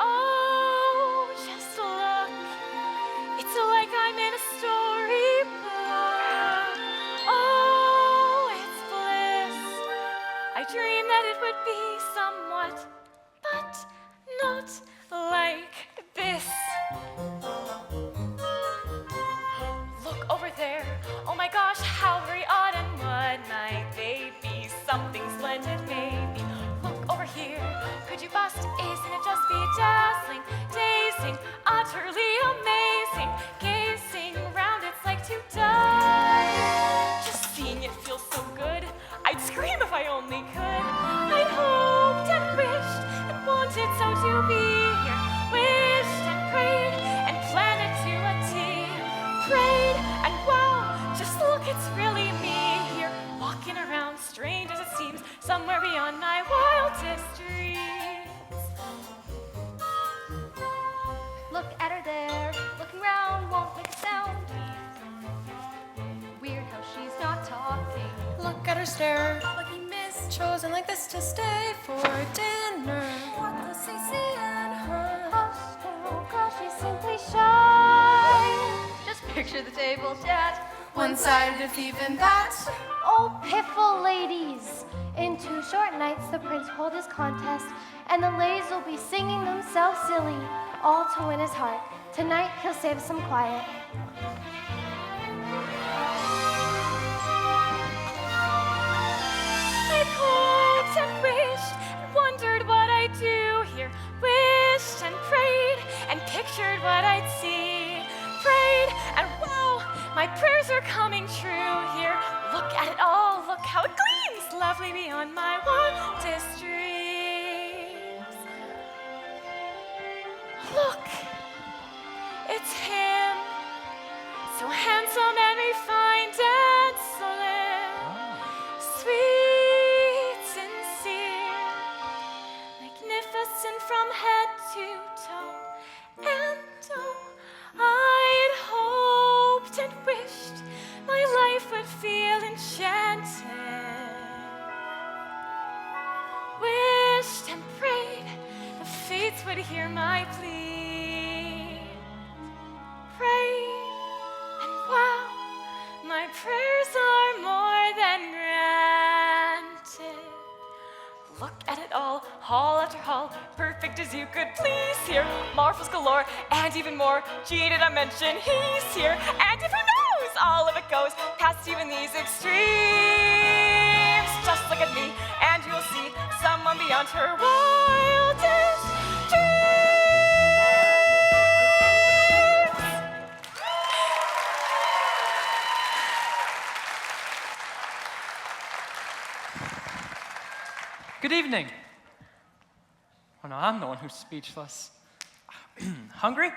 Oh, just look. It's like I'm in a storybook. Oh, it's bliss. I dreamed that it would be somewhat, but not like this. Look over there. Oh my gosh, how very odd, and what might they be? Something splendid maybe. Look over here. Could you bust? Isn't it just be dazzling, dazing, utterly amazing? Gazing round, it's like to die. Just seeing it feels so good. I'd scream if I only could. I'd hoped and wished and wanted so to be here. Wished and prayed and planned it to a T. Prayed and wow, just look, it's really me here. Walking around, strange as it seems, somewhere beyond my wildest dreams. Look at her there, looking round, won't make a sound. Weird how she's not talking. Look at her stare, lucky miss, chosen like this to stay for dinner. What does he see in her? Hush, oh girl, she's simply shy. Just picture the table chat. One-sided if even that. Oh, piffle ladies! In 2 short nights, the prince hold his contest, and the ladies will be singing themselves silly, all to win his heart. Tonight, he'll save some quiet. I'd hoped and wished and wondered what I'd do here. Wished and prayed and pictured what I'd see. Prayed and wow, my prayers are coming true here. Look at it all, look how it gleams, lovely beyond my wildest dreams. Look, it's him, so handsome and refined and slim, sweet, sincere, magnificent from head to toe, and oh, I'd hoped and wished my life would feel enchanted. Wished and prayed the fates would hear my plea. Prayed, and wow, my prayers are more than granted. Look at it all, hall after hall, perfect as you could please here. Marvels galore, and even more. Gee, did I mention he's here? And if who knows, all of it goes past even these extremes. Just look at me, and you'll see someone beyond her wildest dreams. Good evening. Oh no, I'm the one who's speechless. Hungry?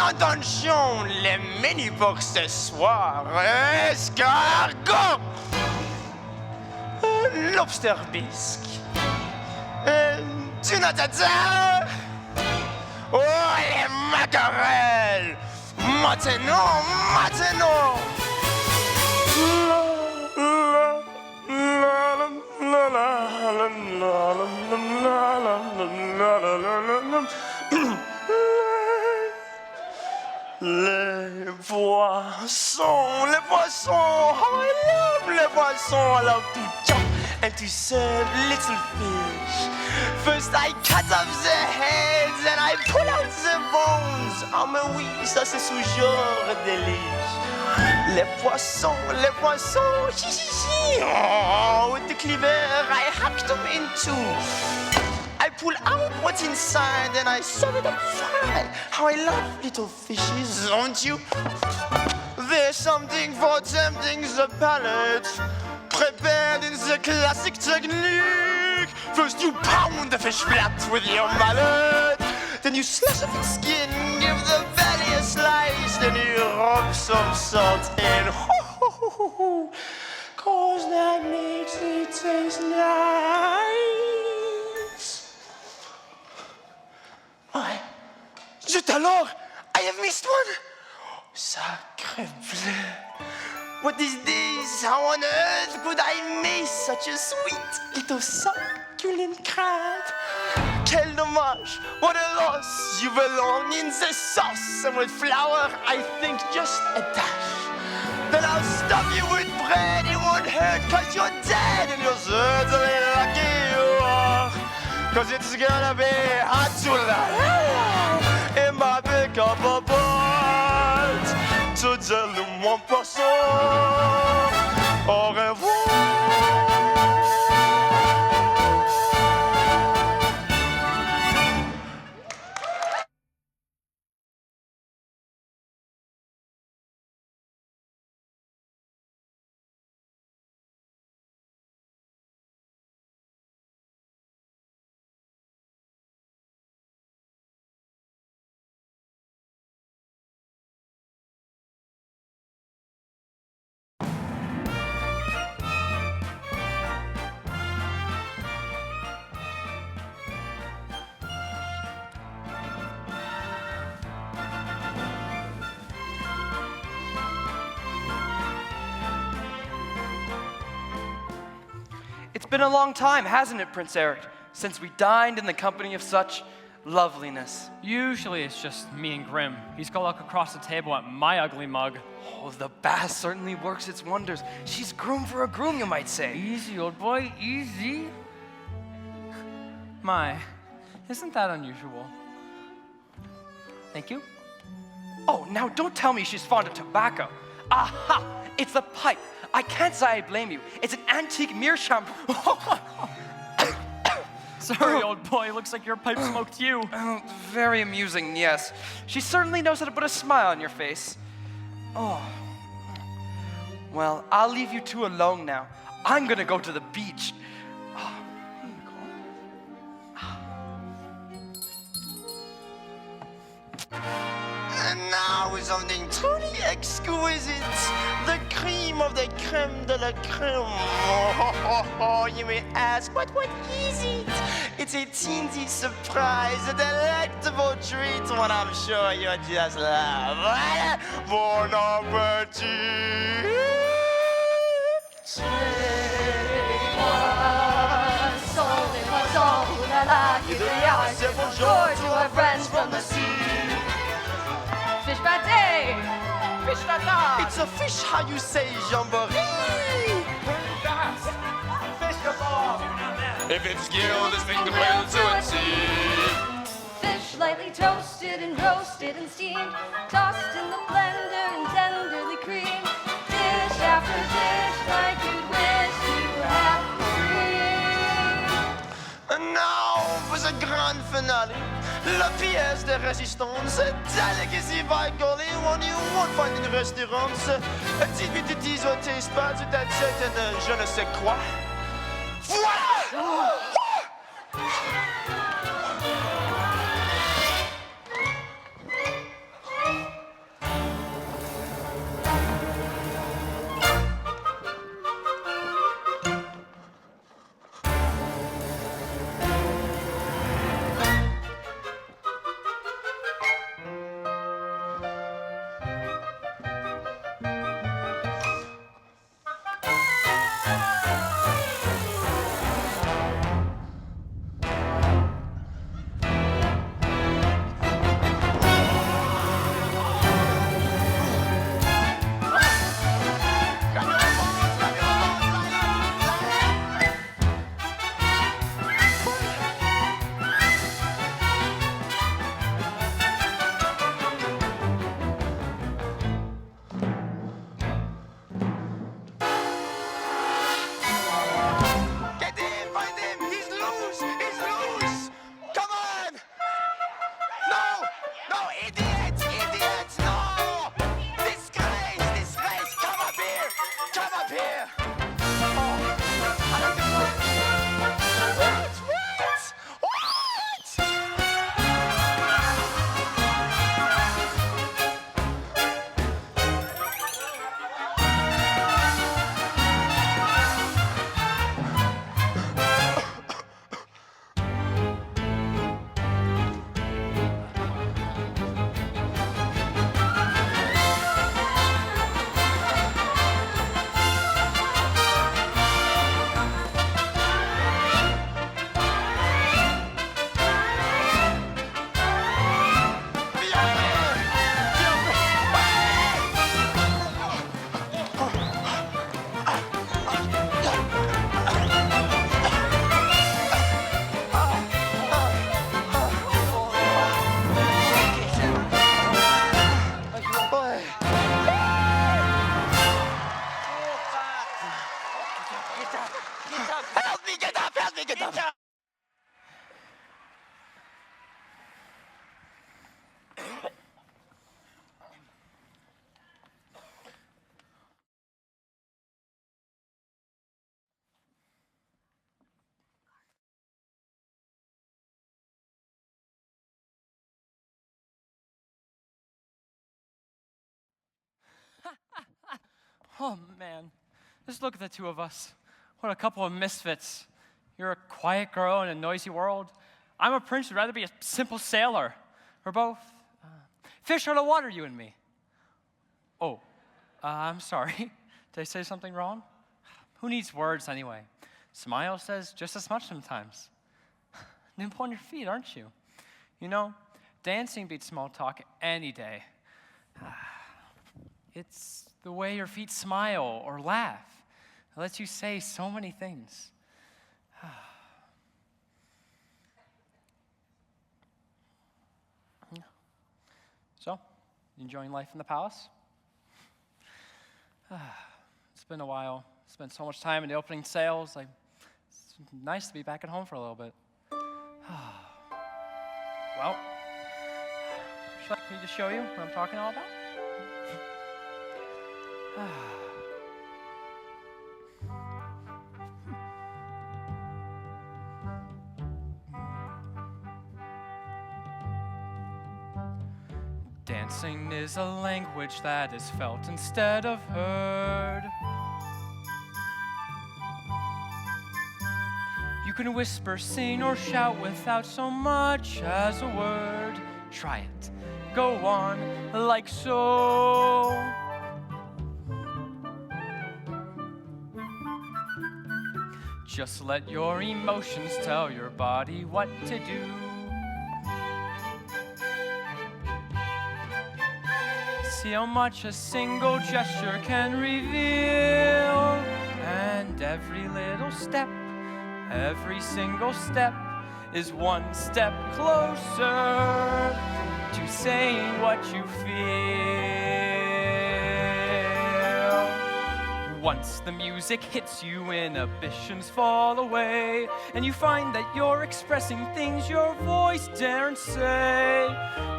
Attention, les menus pour ce soir. Escargot, lobster bisque, tuna tatin, oh, les maquerelles. Maintenant, maintenant. Les poissons, oh, I love les poissons, I love to jump and to serve little fish. First I cut off the heads and I pull out the bones. Ah mais oui, ça c'est ce genre délice. Les poissons, hi hi hi. Oh, with the cleaver I hacked them in two. I pull out what's inside and I serve it up fried. How I love little fishes, don't you? There's something for tempting the palate, prepared in the classic technique. First you pound the fish flat with your mallet, then you slash off its skin, give the belly a slice, then you rub some salt in. Cause that makes it taste nice. Ouais. Zut alors, I have missed one. Sacre bleu. What is this? How on earth could I miss such a sweet little succulent crab? Quel dommage, what a loss. You belong in the sauce, and with flour, I think just a dash. Then I'll stuff you with bread, it won't hurt, cause you're dead, and you're certainly lucky you are. Cause it's gonna be hot tonight in my pickup apart. To tell them 1%, au revoir. It's been a long time, hasn't it, Prince Eric, since we dined in the company of such loveliness? Usually it's just me and Grim. He's got to look across the table at my ugly mug. Oh, the bath certainly works its wonders. She's groom for a groom, you might say. Easy, old boy, easy. My, isn't that unusual? Thank you. Oh, now don't tell me she's fond of tobacco. Aha! It's the pipe. I can't say I blame you. It's an antique meerschaum. Sorry, old boy. Looks like your pipe smoked you. Very amusing, yes. She certainly knows how to put a smile on your face. Oh. Well, I'll leave you two alone now. I'm gonna go to the beach. Oh, here you go. with something truly exquisite. The cream of the creme de la creme. Oh, you may ask, but what is it? It's a teensy surprise, a delectable treat, one I'm sure you'll just love. Bon appetit! C'est bonjour to our friends from the sea. Fish pate! Fish tata! It's a fish, how you say, jamboree? If it's skilled, it's been the whale to sea. Fish lightly toasted and roasted and steamed, tossed in the blender and tenderly creamed. Dish after dish, like you'd wish you had free. And now for the grand finale, la pièce de résistance, delicacy by golly, one you won't find in restaurants. A petite bêtise au taste buds, that's certain je ne sais quoi. Voilà! Oh, man. Just look at the two of us. What a couple of misfits. You're a quiet girl in a noisy world. I'm a prince who'd rather be a simple sailor. We're both fish out of water, you and me. Oh, I'm sorry. Did I say something wrong? Who needs words anyway? Smile says just as much sometimes. Nimble on your feet, aren't you? You know, dancing beats small talk any day. It's the way your feet smile or laugh. It lets you say so many things. So, enjoying life in the palace? It's been a while. Spent so much time in the opening sales. It's nice to be back at home for a little bit. Well, would you like me to show you what I'm talking all about? Dancing is a language that is felt instead of heard. You can whisper, sing, or shout without so much as a word. Try it. Go on like so. Just let your emotions tell your body what to do. See how much a single gesture can reveal. And every little step, every single step is one step closer to saying what you feel. Once the music hits you, inhibitions fall away, and you find that you're expressing things your voice daren't say.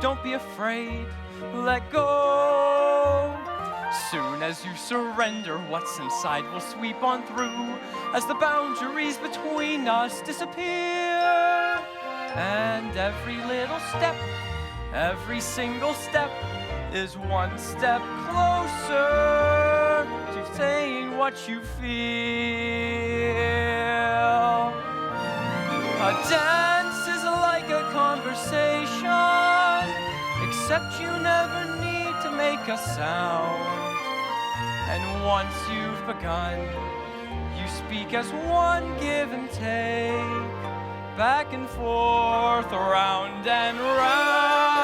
Don't be afraid, let go. Soon as you surrender, what's inside will sweep on through as the boundaries between us disappear. And every little step, every single step is one step closer to saying what you feel. A dance is like a conversation, except you never need to make a sound. And once you've begun, you speak as one, give and take, back and forth, around and round.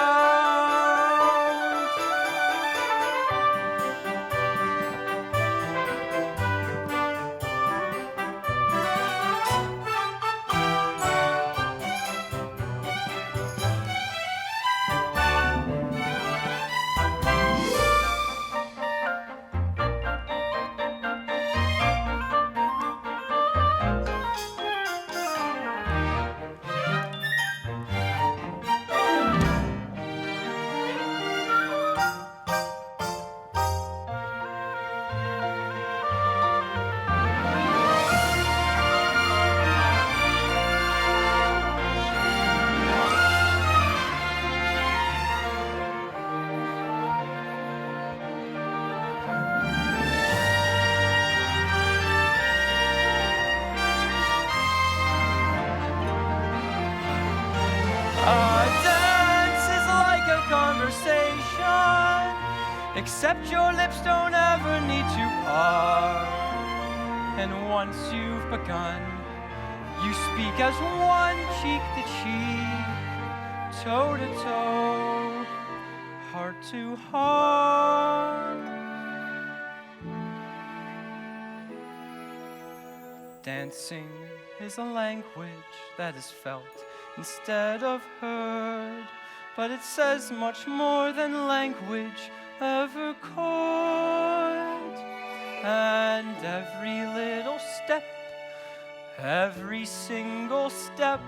Except your lips don't ever need to part. And once you've begun, you speak as one, cheek to cheek, toe to toe, heart to heart. Dancing is a language that is felt instead of heard, but it says much more than language ever could. And every little step, every single step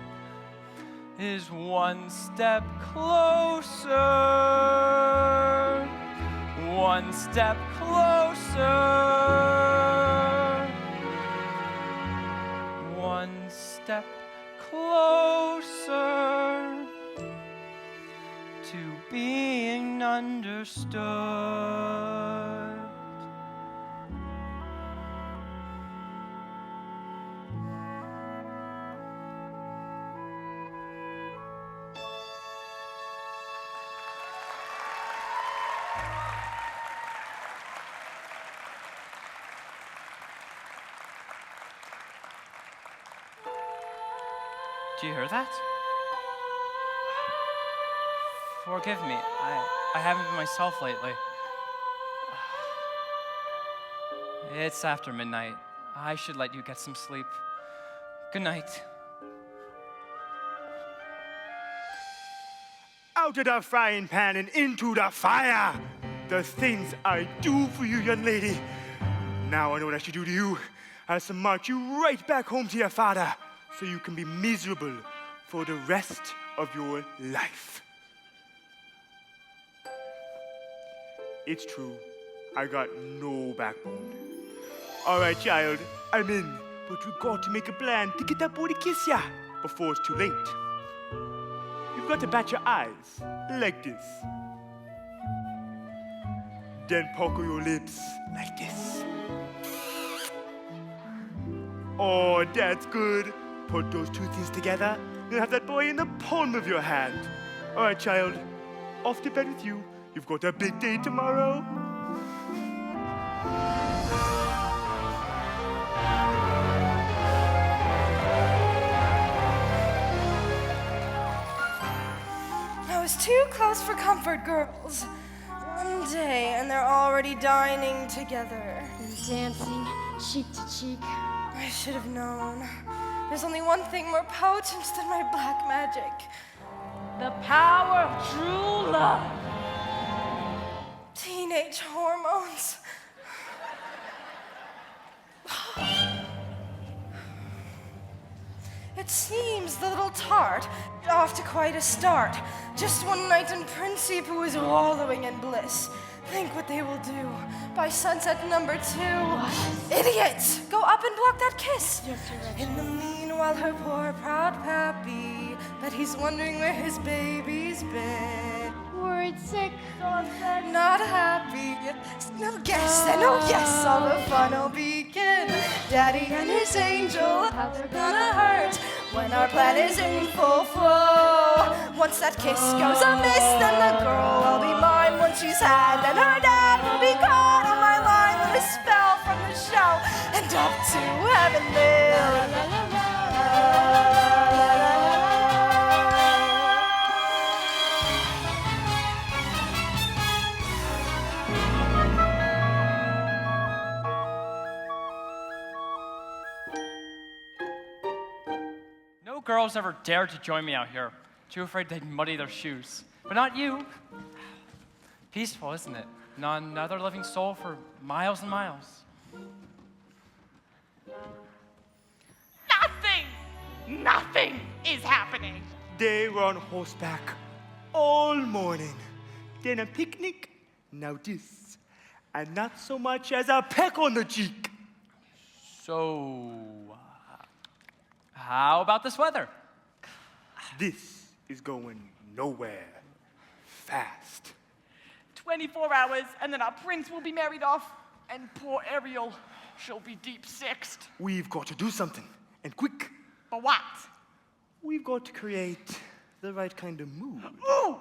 is one step closer, one step closer, one step closer to being understood. Do you hear that? Forgive me, I haven't been myself lately. It's after midnight. I should let you get some sleep. Good night. Out of the frying pan and into the fire. The things I do for you, young lady. Now I know what I should do to you. I shall march you right back home to your father so you can be miserable for the rest of your life. It's true, I got no backbone. All right, child, I'm in, but we got to make a plan to get that boy to kiss ya before it's too late. You've got to bat your eyes like this. Then pucker your lips like this. Oh, that's good. Put those two things together. You'll have that boy in the palm of your hand. All right, child. Off to bed with you. You've got a big day tomorrow. I was too close for comfort, girls. One day, and they're already dining together. And dancing cheek to cheek. I should have known. There's only one thing more potent than my black magic. The power of true love. Teenage hormones. It seems the little tart got off to quite a start. Just one night in Principe who was wallowing in bliss. Think what they will do by sunset number 2. Idiots! Go up and block that kiss. Yes, you're right. In the meanwhile, her poor proud pappy, bet he's wondering where his baby's been. Worried, sick, so upset. Not happy. No guess, and oh yes, all the fun'll begin. Daddy and his angel, how they're gonna hurt when our plan is in full flow. Once that kiss goes amiss, then the girl will be mine once she's had, then her dad will be caught on my line with a spell from the show and up to heaven. No girls ever dared to join me out here. Too afraid they'd muddy their shoes. But not you. Peaceful, isn't it? Not another living soul for miles and miles. Nothing is happening. They were on horseback all morning. Then a picnic, now this. And not so much as a peck on the cheek. So, how about this weather? This is going nowhere fast. 24 hours, and then our prince will be married off, and poor Ariel, she'll be deep sixed. We've got to do something, and quick. But what? We've got to create the right kind of mood. Ooh!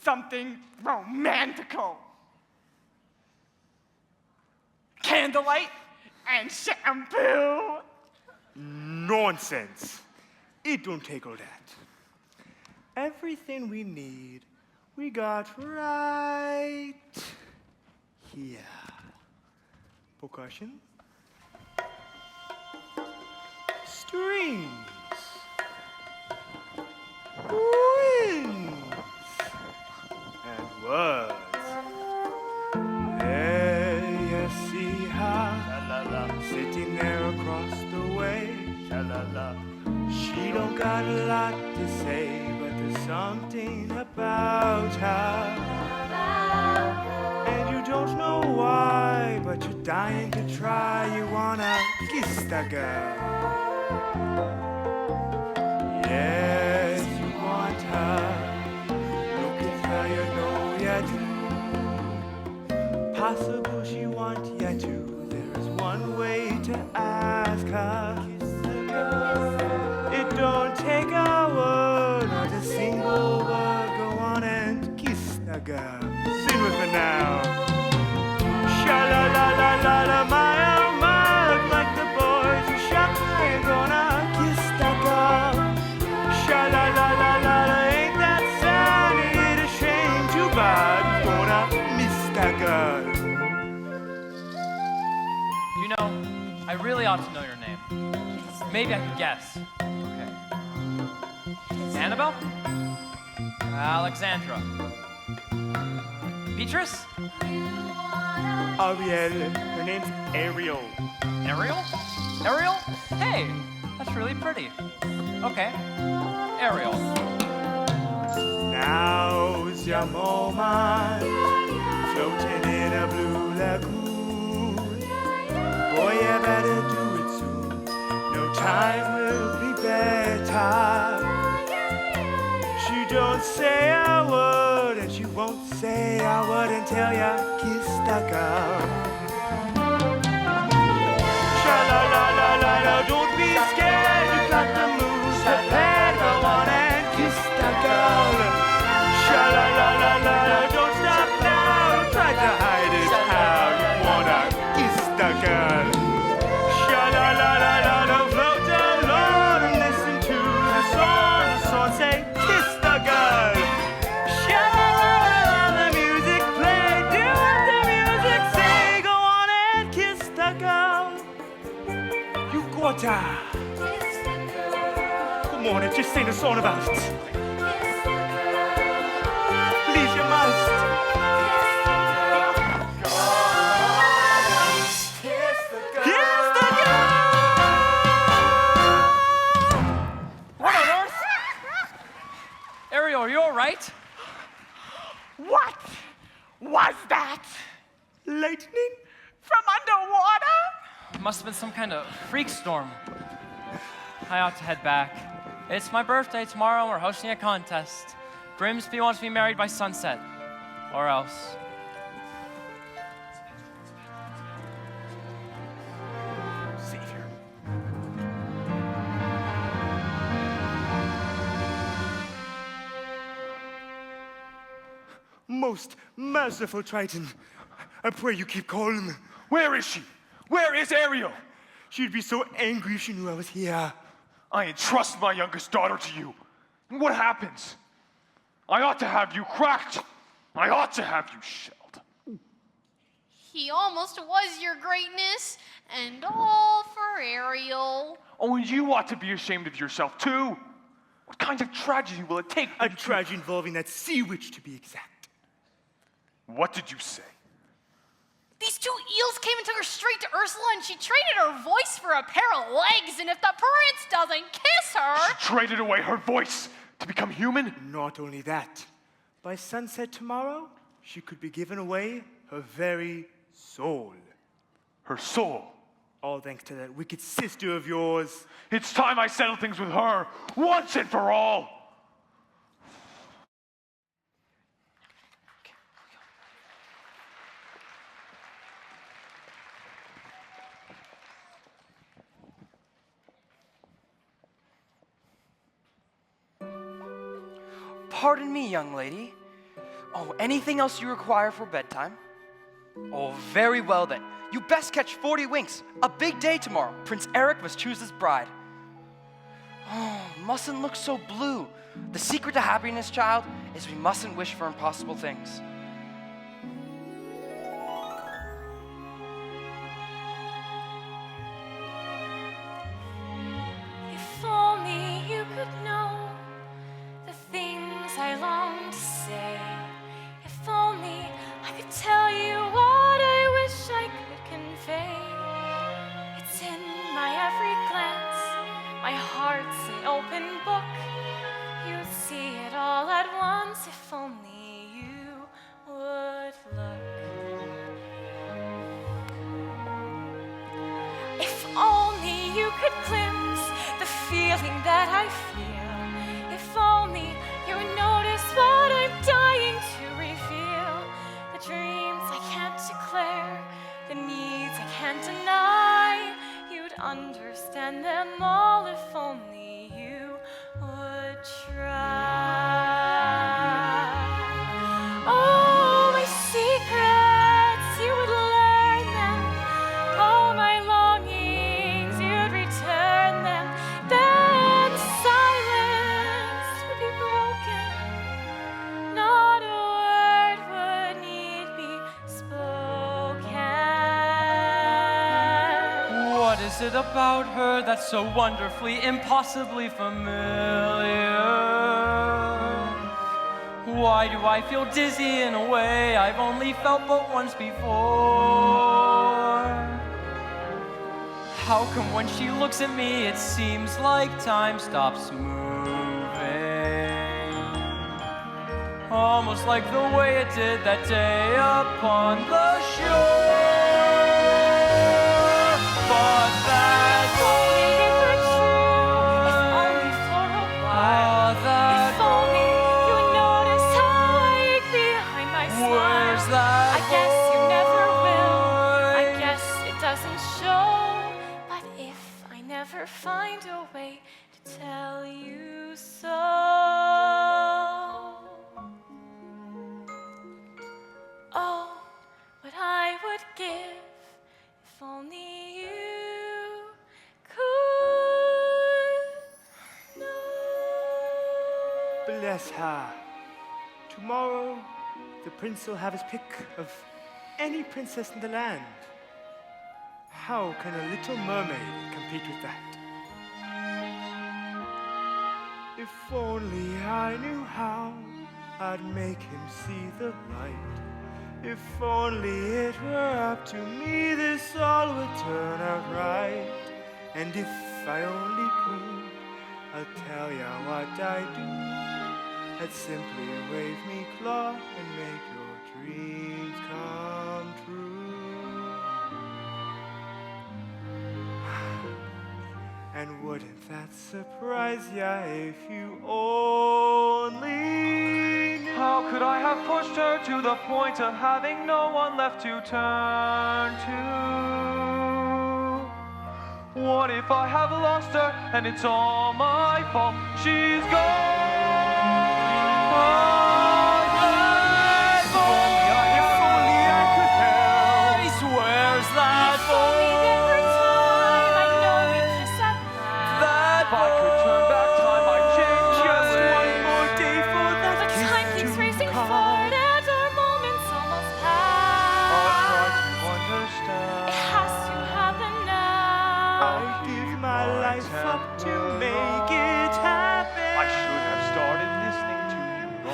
Something romantical. Candlelight and shampoo. Nonsense. It don't take all that. Everything we need, we got right here. Percussion. Strings. Winds. And words. There you see her sitting there across the way. She don't got a lot to say, but there's something about her. And you don't know why, but you're dying to try. You wanna kiss that girl. Yes, you want her. Look at her, you know you do. Possible she want you to. There is one way to ask her. It don't take a word, not a single word. Go on and kiss the girl. Sing with me now. Sha-la-la-la-la-la, my oh my, look like the boys who shy. Gonna kiss the girl. Sha-la-la-la-la-la, ain't that sad? Ain't it a shame? Too bad. Gonna miss the girl. You know, I really ought to know your name. Maybe I can guess. Okay. Annabelle? Alexandra? Beatrice? Ariel. Her name's Ariel. Ariel? Ariel? Hey, that's really pretty. Okay. Ariel. Now's your moment, floating in a blue lagoon. Boy, you better do it soon. No time will be better. She don't say a word, and she won't say a word until you kiss the girl. Sha-la-la-la-la-la, don't be scared, you got the moves to play. Go on and kiss the girl. Sha-la-la-la-la-la, don't stop now, don't try to hide it how you wanna kiss the girl. Sha-la-la-la-la-la, float down low and listen to the song. The song say, kiss the girl. Sha-la-la-la-la, the music play, do what the music say. Go on and kiss the girl. You gotta. Come on and just sing a song about it. Please, you must. Kiss the girl. Kiss the girl. What on earth? Ariel, are you all right? What was that? Lightning? From underwater? It must have been some kind of freak storm. I ought to head back. It's my birthday tomorrow, and we're hosting a contest. Grimsby wants to be married by sunset. Or else. Savior. Most merciful Triton, I pray you keep calm. Where is she? Where is Ariel? She'd be so angry if she knew I was here. I entrust my youngest daughter to you. And what happens? I ought to have you cracked. I ought to have you shelled. He almost was your greatness, and all for Ariel. Oh, and you ought to be ashamed of yourself, too. What kind of tragedy will it take? A tragedy involving that sea witch, to be exact. What did you say? These two eels came and took her straight to Ursula, and she traded her voice for a pair of legs, and if the prince doesn't kiss her... She traded away her voice to become human? Not only that, by sunset tomorrow, she could be given away her very soul. Her soul? All thanks to that wicked sister of yours. It's time I settle things with her, once and for all. Pardon me, young lady. Oh, anything else you require for bedtime? Oh, very well then. You best catch 40 winks. A big day tomorrow. Prince Eric must choose his bride. Oh, mustn't look so blue. The secret to happiness, child, is we mustn't wish for impossible things. If only you could know the things I long to say. If only I could tell you what I wish I could convey. It's in my every glance, my heart's an open book. You'd see it all at once if only you would look. If only you could glimpse the feeling that I feel. If only you would notice what I'm dying to reveal. The dreams I can't declare, the needs I can't deny. You'd understand them all if only you would try. Oh, my secrets, you would learn them. All my longings, you'd return them. Then silence would be broken. Not a word would need be spoken. What is it about her that's so wonderfully, impossibly familiar? Why do I feel dizzy in a way I've only felt but once before? How come when she looks at me it seems like time stops moving? Almost like the way it did that day upon the shore. But that's Only it were true, if only for a while. If only you would notice how I ache behind my smile. Where's that I guess you never find a way to tell you so. Oh, what I would give if only you could know. Bless her. Tomorrow, the prince will have his pick of any princess in the land. How can a little mermaid compete with that? If only I knew how, I'd make him see the light. If only it were up to me, this all would turn out right. And if I only could, I'll tell ya what I do. I'd simply wave me claw and make your dreams come true. And wouldn't that surprise ya if you only knew? How could I have pushed her to the point of having no one left to turn to? What if I have lost her and it's all my fault? She's gone.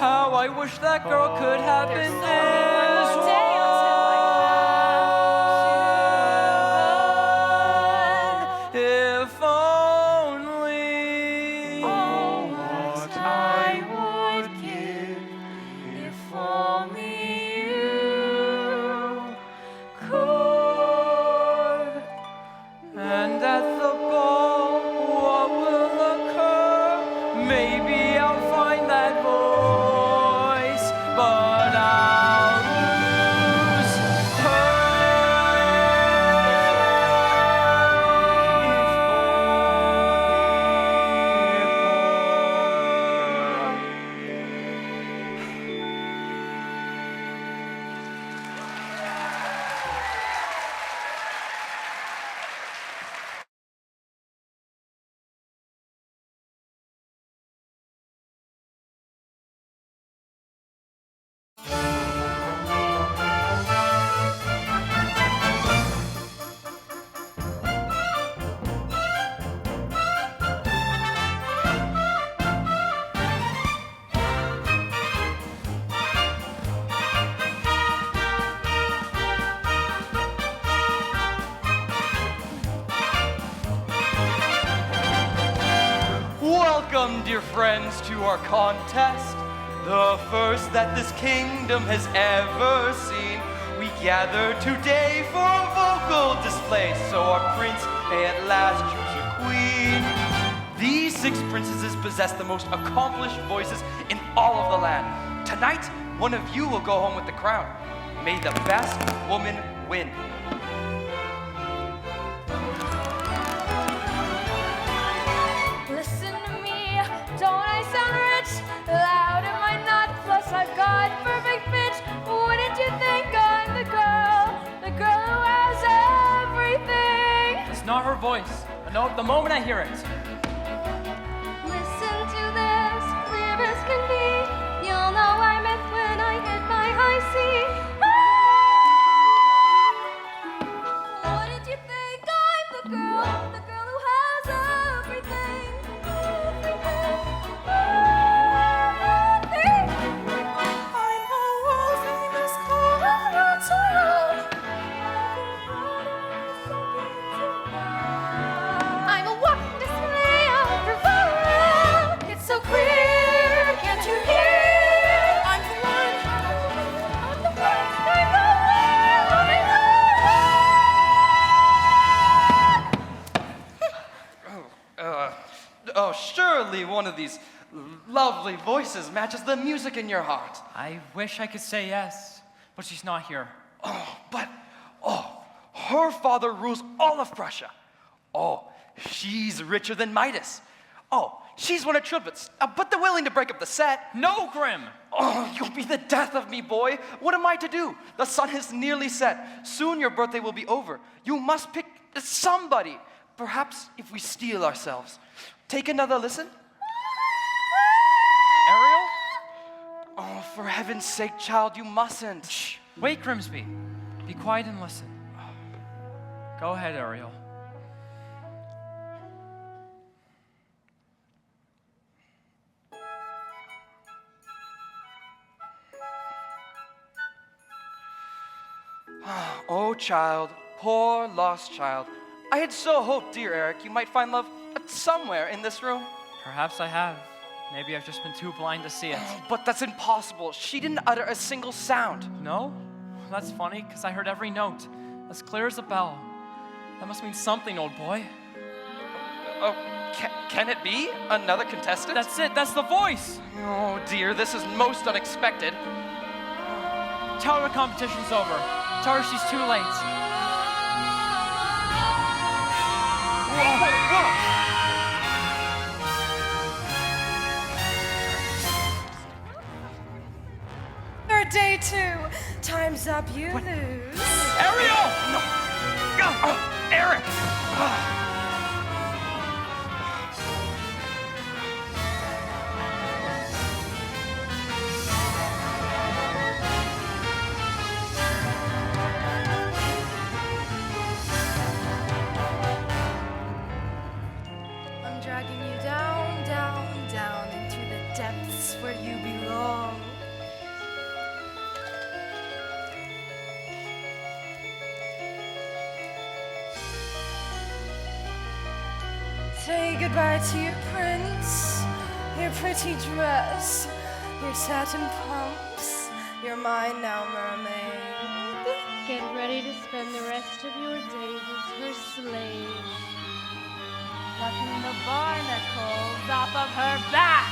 How I wish that girl could have been this one. If only. Oh, what I would give if only you could. And at the ball, what will occur? Maybe I'll find that voice, but I'll lose Welcome, dear friends, to our contest, the first that this kingdom has ever seen. We gather today for a vocal display, so our prince may at last choose a queen. These 6 princesses possess the most accomplished voices in all of the land. Tonight, one of you will go home with the crown. May the best woman win. Listen to me, don't I sound rich? Loud am I not? Plus I've got perfect pitch. Wouldn't you think I'm the girl who has everything? It's not her voice. I know it the moment I hear it. Listen to this, clear as can be. You'll know I'm it when I hit my high C. Wouldn't you think I'm the girl who has everything? I'm a world famous collateral. I'm a walking display of bravura. It's so clear, can't you hear? I'm the one. I'm the one. I'm the Oh, surely one of these lovely voices matches the music in your heart. I wish I could say yes, but she's not here. Her father rules all of Prussia. Oh, She's richer than Midas. Oh, she's one of Triplet's, but they're willing to break up the set. No, Grim! Oh, you'll be the death of me, boy. What am I to do? The sun is nearly set. Soon your birthday will be over. You must pick somebody. Perhaps if we steel ourselves. Take another listen. Ariel? Oh, for heaven's sake, child, you mustn't. Shh. Wait, Grimsby. Be quiet and listen. Go ahead, Ariel. Oh, child, poor lost child. I had so hoped, dear Eric, you might find love somewhere in this room. Perhaps I have. Maybe I've just been too blind to see it. But that's impossible. She didn't utter a single sound. No? That's funny, because I heard every note, as clear as a bell. That must mean something, old boy. Oh, can it be another contestant? That's it, that's the voice! Oh dear, this is most unexpected. Tell her the competition's over. Tell her she's too late. Third day 2. Time's up, you lose. Ariel! No! Eric! I'm dragging you down, down, down into the depths where you belong. Say goodbye to your prince, your pretty dress, your satin pumps. You're mine now, mermaid. Get ready to spend the rest of your days as her slave. Plucking the barnacles off of her back.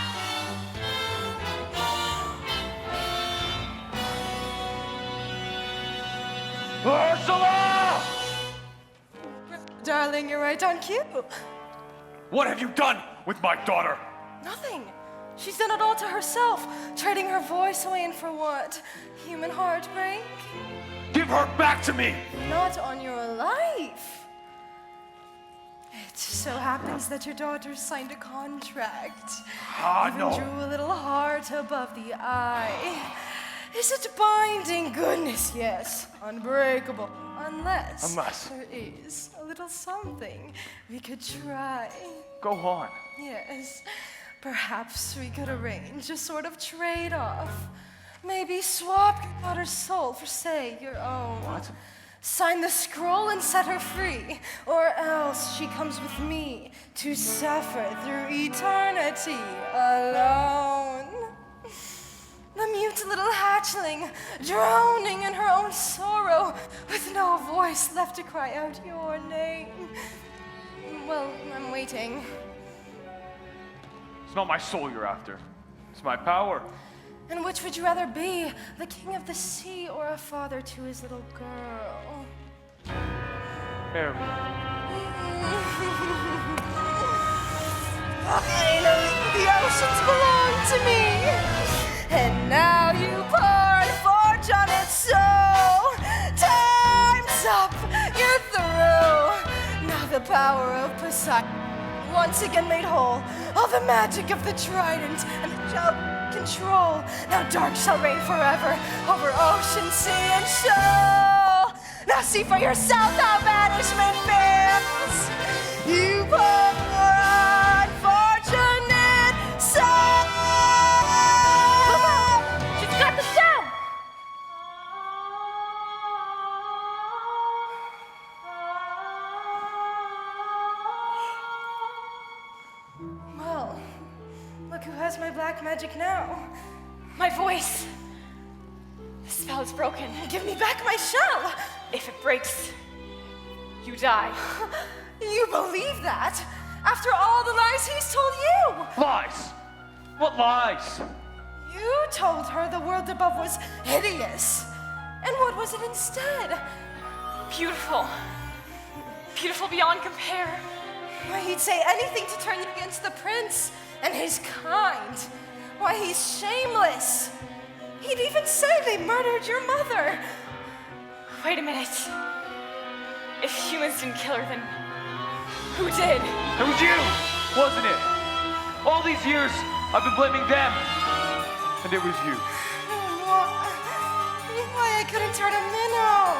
Ursula! Darling, you're right on cue. What have you done with my daughter? Nothing. She's done it all to herself, trading her voice away and for what? Human heartbreak? Give her back to me! Not on your life. It so happens that your daughter signed a contract. Even No. drew a little heart above the eye. Is it binding? Goodness, yes. Unbreakable. Unless there is a little something we could try. Go on. Yes. Perhaps we could arrange a sort of trade-off. Maybe swap your daughter's soul for, say, your own. What? Sign the scroll and set her free. Or else she comes with me to suffer through eternity alone. The mute little hatchling, drowning in her own sorrow, with no voice left to cry out your name. Well, I'm waiting. It's not my soul you're after. It's my power. And which would you rather be, the king of the sea or a father to his little girl? Mermaid. Finally, the oceans belong to me. And now you pour fortunate soul. Time's up, you're through. Now the power of Poseidon once again made whole. All the magic of the Triton and the shall control. Now dark shall reign forever over ocean, sea, and shoal. Now see for yourself how banishment feels. You poor unfortunate soul. She's got the down! Well, look who has my black magic now. My voice. The spell is broken. Give me back my shell. If it breaks, you die. You believe that? After all the lies he's told you? Lies! What lies? You told her the world above was hideous. And what was it instead? Beautiful. Beautiful beyond compare. Why, he'd say anything to turn you against the prince, and he's kind. Why, he's shameless. He'd even say they murdered your mother. Wait a minute. If humans didn't kill her, then who did? It was you, wasn't it? All these years, I've been blaming them, and it was you. Why, I couldn't turn a minnow.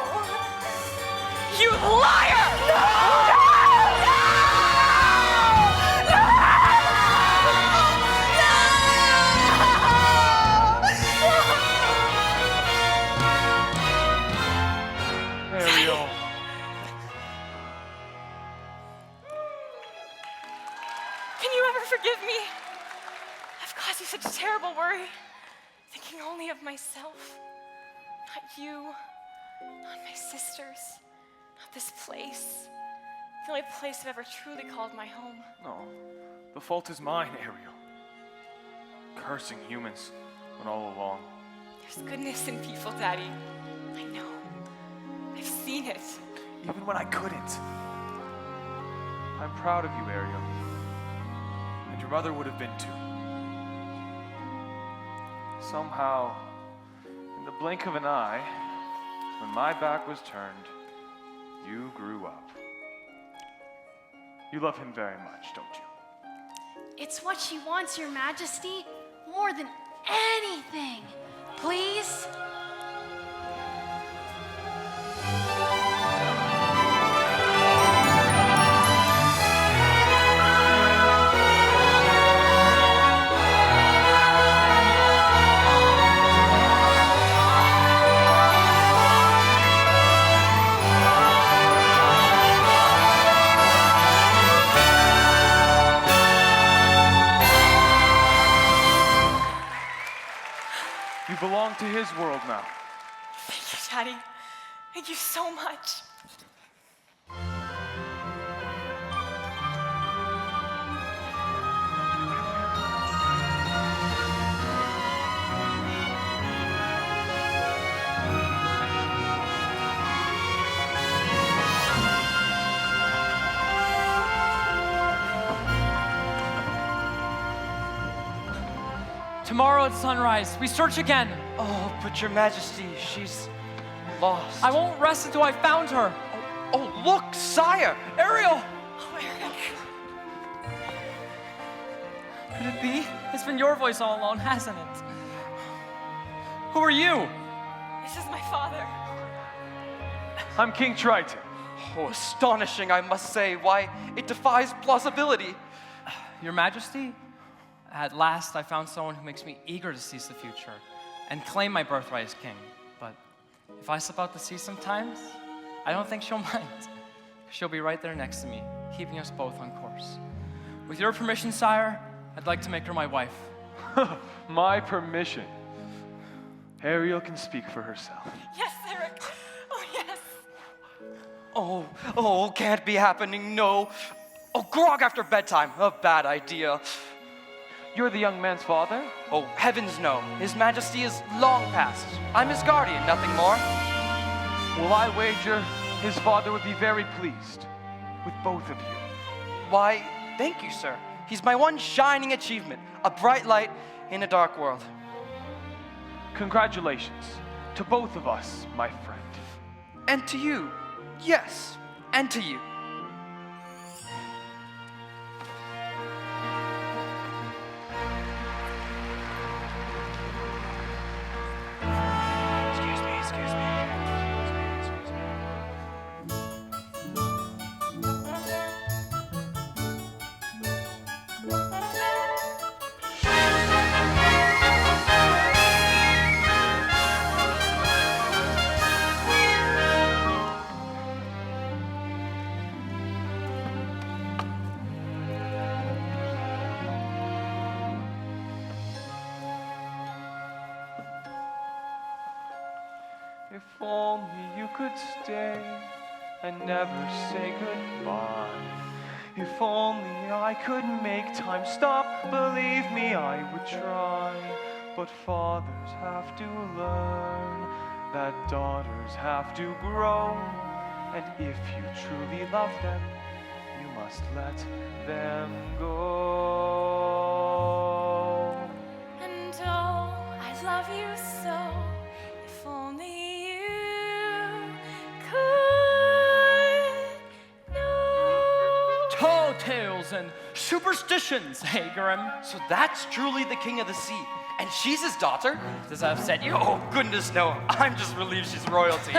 You liar! Ariel. Can you ever forgive me? I've caused you such terrible worry, thinking only of myself. Not you, not my sisters, not this place. The only place I've ever truly called my home. No, the fault is mine, Ariel. Cursing humans when all along. There's goodness in people, Daddy. I know. I've seen it. Even when I couldn't. I'm proud of you, Ariel. And your mother would have been too. Somehow, in the blink of an eye, when my back was turned, you grew up. You love him very much, don't you? It's what she wants, Your Majesty, more than anything. Please? You belong to his world now. Thank you, Daddy. Thank you so much. Tomorrow at sunrise, we search again. Oh, but Your Majesty, she's lost. I won't rest until I found her. Oh, look, sire! Ariel! Oh, Eric. Could it be? It's been your voice all along, hasn't it? Who are you? This is my father. I'm King Triton. Oh, astonishing, I must say. Why, it defies plausibility. Your Majesty, at last I found someone who makes me eager to seize the future and claim my birthright as king. But if I slip out to sea sometimes, I don't think she'll mind. She'll be right there next to me, keeping us both on course. With your permission, sire, I'd like to make her my wife. My permission. Ariel can speak for herself. Yes, Eric. Oh, yes. Oh, can't be happening, no. Oh, grog after bedtime, a bad idea. You're the young man's father? Oh, heavens no. His Majesty is long past. I'm his guardian, nothing more. Well, I wager his father would be very pleased with both of you. Why, thank you, sir. He's my one shining achievement, a bright light in a dark world. Congratulations to both of us, my friend. And to you, yes, and to you. If only you could stay and never say goodbye. If only I could make time stop, believe me, I would try. But fathers have to learn that daughters have to grow. And if you truly love them, you must let them go. And oh, I love you so. If only you could know. Tall tales and superstitions, hey, Grim. So that's truly the king of the sea. And she's his daughter? Does that upset you? Oh, goodness, no. I'm just relieved she's royalty.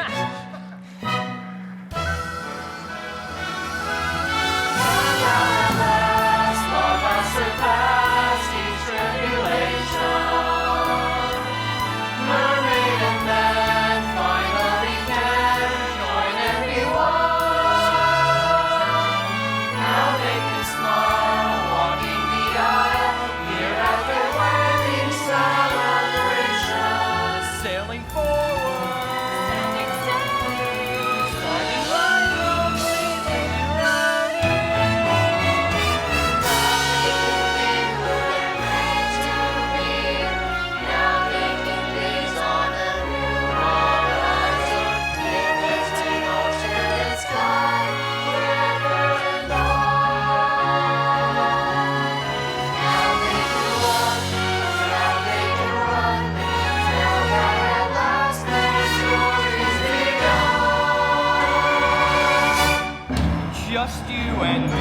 Surpassed each tribulation. Mermaid and man finally can join and be one. Now they can smile, walking the aisle, here at their wedding celebration. Sailing forward, Standing steady, starting right from just you and me.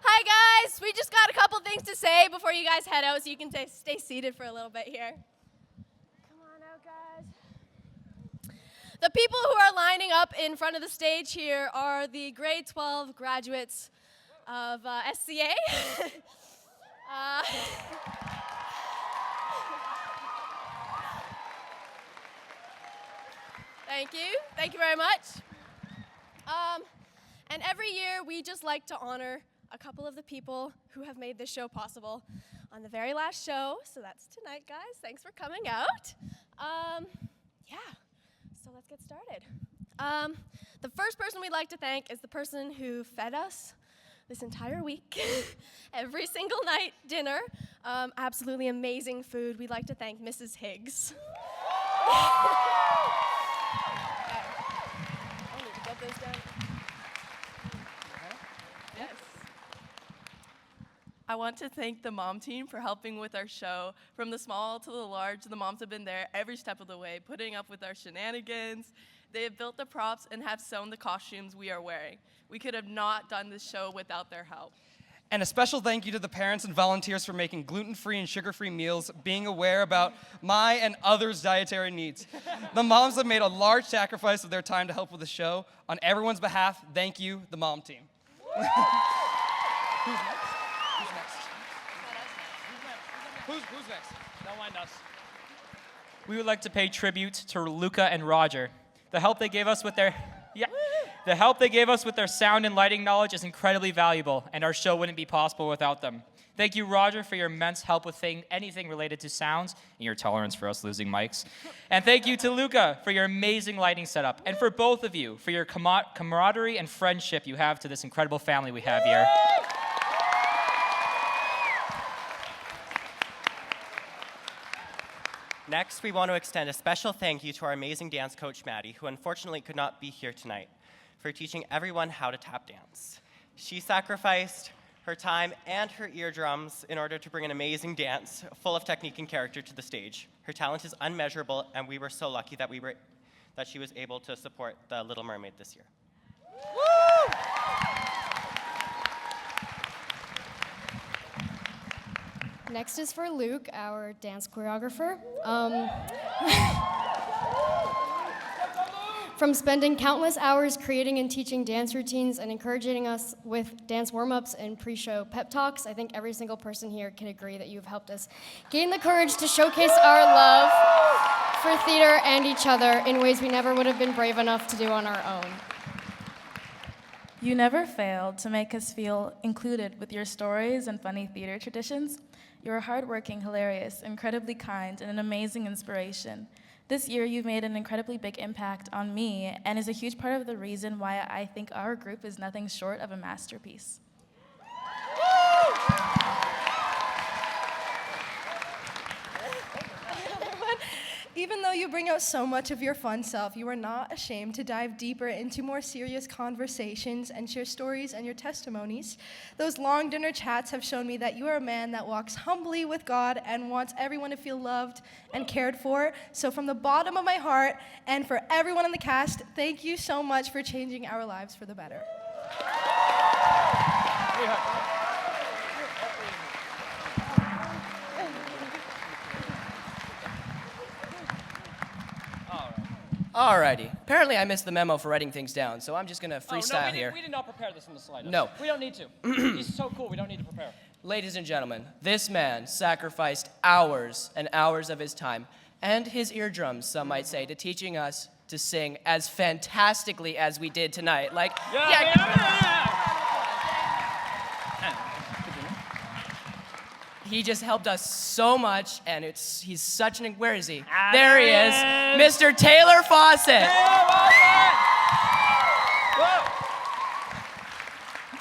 Hi guys, we just got a couple things to say before you guys head out, so you can stay seated for a little bit here. Come on out, guys. The people who are lining up in front of the stage here are the grade 12 graduates of SCA. Thank you. Thank you very much. And every year, we just like to honor a couple of the people who have made this show possible on the very last show. So that's tonight, guys. Thanks for coming out. Yeah, so let's get started. The first person we'd like to thank is the person who fed us this entire week, every single night, dinner. Absolutely amazing food. We'd like to thank Mrs. Higgs. I need to get those down. Yes. I want to thank the mom team for helping with our show. From the small to the large, the moms have been there every step of the way, putting up with our shenanigans. They have built the props and have sewn the costumes we are wearing. We could have not done this show without their help. And a special thank you to the parents and volunteers for making gluten-free and sugar-free meals, being aware about my and others' dietary needs. The moms have made a large sacrifice of their time to help with the show. On everyone's behalf, thank you, the mom team. Who's next? Don't mind us. We would like to pay tribute to Luca and Roger. The help they gave us with their sound and lighting knowledge is incredibly valuable, and our show wouldn't be possible without them. Thank you, Roger, for your immense help with anything related to sounds and your tolerance for us losing mics. And thank you to Luca for your amazing lighting setup, and for both of you for your camaraderie and friendship you have to this incredible family we have here. Next, we want to extend a special thank you to our amazing dance coach, Maddie, who unfortunately could not be here tonight, for teaching everyone how to tap dance. She sacrificed her time and her eardrums in order to bring an amazing dance full of technique and character to the stage. Her talent is unmeasurable, and we were so lucky that she was able to support the Little Mermaid this year. Woo! Next is for Luke, our dance choreographer. From spending countless hours creating and teaching dance routines and encouraging us with dance warm-ups and pre-show pep talks, I think every single person here can agree that you've helped us gain the courage to showcase our love for theater and each other in ways we never would have been brave enough to do on our own. You never failed to make us feel included with your stories and funny theater traditions. You are hardworking, hilarious, incredibly kind, and an amazing inspiration. This year, you've made an incredibly big impact on me and is a huge part of the reason why I think our group is nothing short of a masterpiece. Even though you bring out so much of your fun self, you are not ashamed to dive deeper into more serious conversations and share stories and your testimonies. Those long dinner chats have shown me that you are a man that walks humbly with God and wants everyone to feel loved and cared for. So from the bottom of my heart and for everyone in the cast, thank you so much for changing our lives for the better. Alrighty. Apparently I missed the memo for writing things down, so I'm just gonna freestyle here. We did not prepare this in the slightest. No. We don't need to. He's so cool, we don't need to prepare. Ladies and gentlemen, this man sacrificed hours and hours of his time, and his eardrums, some might say, to teaching us to sing as fantastically as we did tonight. Like, He just helped us so much, and he's such an, where is he? There he is, Mr. Taylor Fawcett.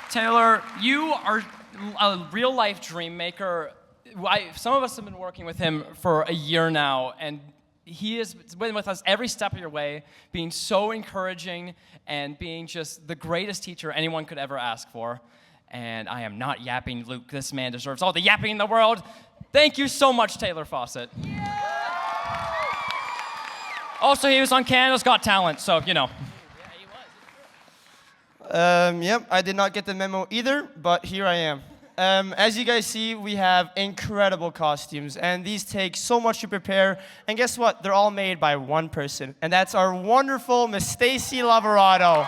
Taylor, you are a real-life dream maker. Some of us have been working with him for a year now, and he has been with us every step of your way, being so encouraging and being just the greatest teacher anyone could ever ask for. And I am not yapping, Luke. This man deserves all the yapping in the world. Thank you so much, Taylor Fawcett. Yeah. Also, he was on Canada's Got Talent, so, you know. Yep, I did not get the memo either, but here I am. As you guys see, we have incredible costumes, and these take so much to prepare. And guess what? They're all made by one person, and that's our wonderful Miss Stacy Laverato.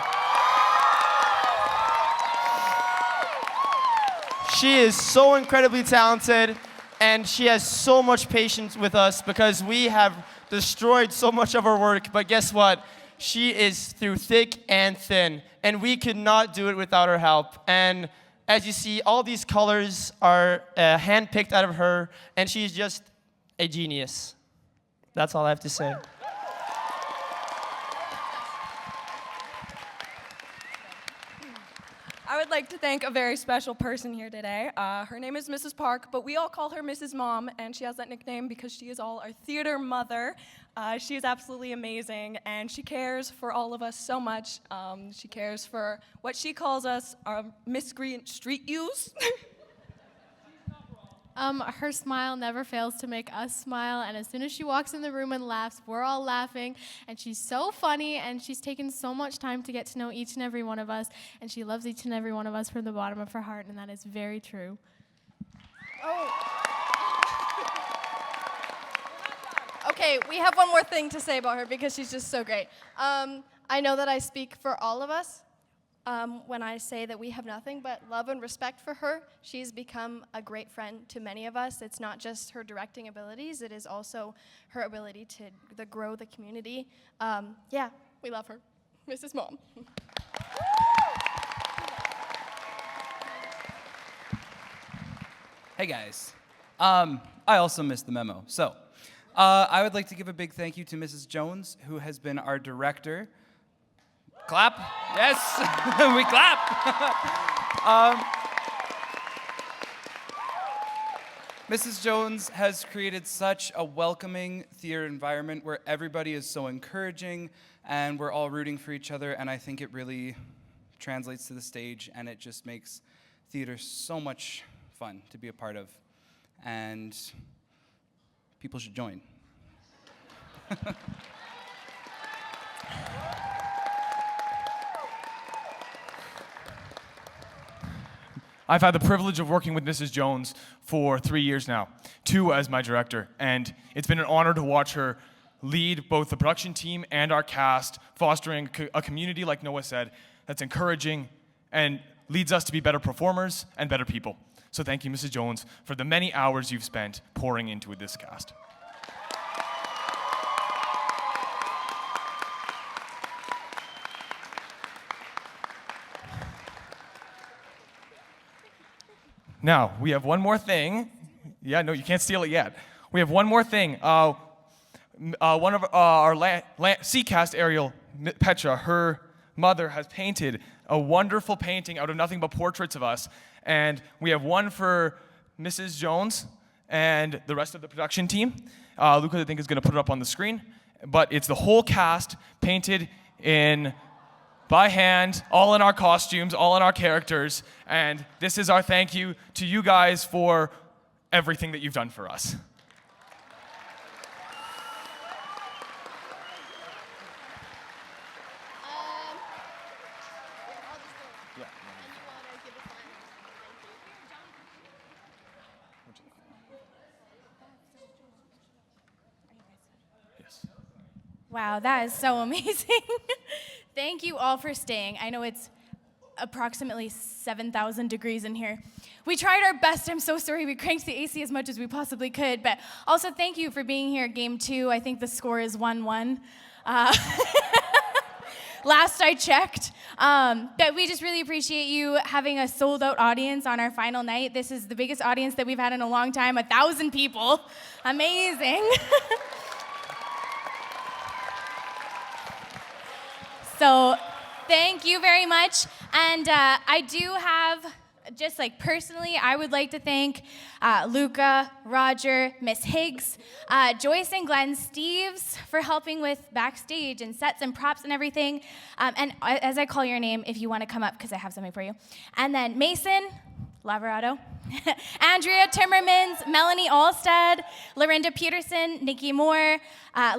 She is so incredibly talented, and she has so much patience with us because we have destroyed so much of her work. But guess what? She is through thick and thin, and we could not do it without her help. And as you see, all these colors are handpicked out of her, and she's just a genius. That's all I have to say. I would like to thank a very special person here today. Her name is Mrs. Park, but we all call her Mrs. Mom, and she has that nickname because she is all our theater mother. She is absolutely amazing, and she cares for all of us so much. She cares for what she calls us, our miscreant street youths. Her smile never fails to make us smile, and as soon as she walks in the room and laughs, we're all laughing, and she's so funny, and she's taken so much time to get to know each and every one of us, and she loves each and every one of us from the bottom of her heart, and that is very true. Okay, we have one more thing to say about her because she's just so great. I know that I speak for all of us when I say that we have nothing but love and respect for her. She's become a great friend to many of us. It's not just her directing abilities, it is also her ability to grow the community. Yeah, we love her. Mrs. Mom. Hey guys, I also missed the memo. So, I would like to give a big thank you to Mrs. Jones, who has been our director. Clap. Yes, we clap. Mrs. Jones has created such a welcoming theater environment where everybody is so encouraging and we're all rooting for each other, and I think it really translates to the stage, and it just makes theater so much fun to be a part of, and people should join. I've had the privilege of working with Mrs. Jones for 3 years now, 2 as my director, and it's been an honor to watch her lead both the production team and our cast, fostering a community, like Noah said, that's encouraging and leads us to be better performers and better people. So thank you, Mrs. Jones, for the many hours you've spent pouring into this cast. Now, we have one more thing. Yeah, no, you can't steal it yet. We have one more thing. One of our CCast, Ariel, Petra, her mother has painted a wonderful painting out of nothing but portraits of us. And we have one for Mrs. Jones and the rest of the production team. Luca, I think, is going to put it up on the screen. But it's the whole cast painted in by hand, all in our costumes, all in our characters, and this is our thank you to you guys for everything that you've done for us. Wow, that is so amazing. Thank you all for staying. I know it's approximately 7,000 degrees in here. We tried our best. I'm so sorry. We cranked the AC as much as we possibly could. But also thank you for being here at Game 2. I think the score is 1-1. Last I checked. But we just really appreciate you having a sold-out audience on our final night. This is the biggest audience that we've had in a long time, 1,000 people. Amazing. So thank you very much. And I do have, just like personally, I would like to thank Luca, Roger, Miss Higgs, Joyce and Glenn Steves for helping with backstage and sets and props and everything. And as I call your name, if you want to come up, because I have something for you. And then Mason Laverado, Andrea Timmermans, Melanie Alstead, Lorinda Peterson, Nikki Moore,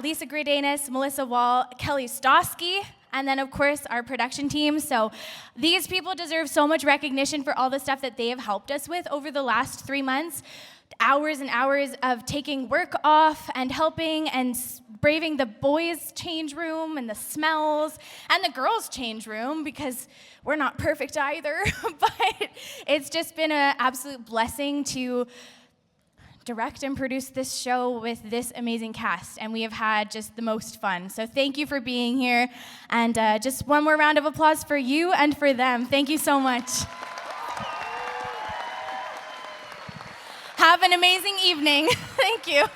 Lisa Gredanis, Melissa Wall, Kelly Stosky, and then, of course, our production team. So these people deserve so much recognition for all the stuff that they have helped us with over the last 3 months. Hours and hours of taking work off and helping and braving the boys' change room and the smells and the girls' change room, because we're not perfect either. But It's just been an absolute blessing to direct and produce this show with this amazing cast, and we have had just the most fun. So thank you for being here, and just one more round of applause for you and for them. Thank you so much. Have an amazing evening. Thank you.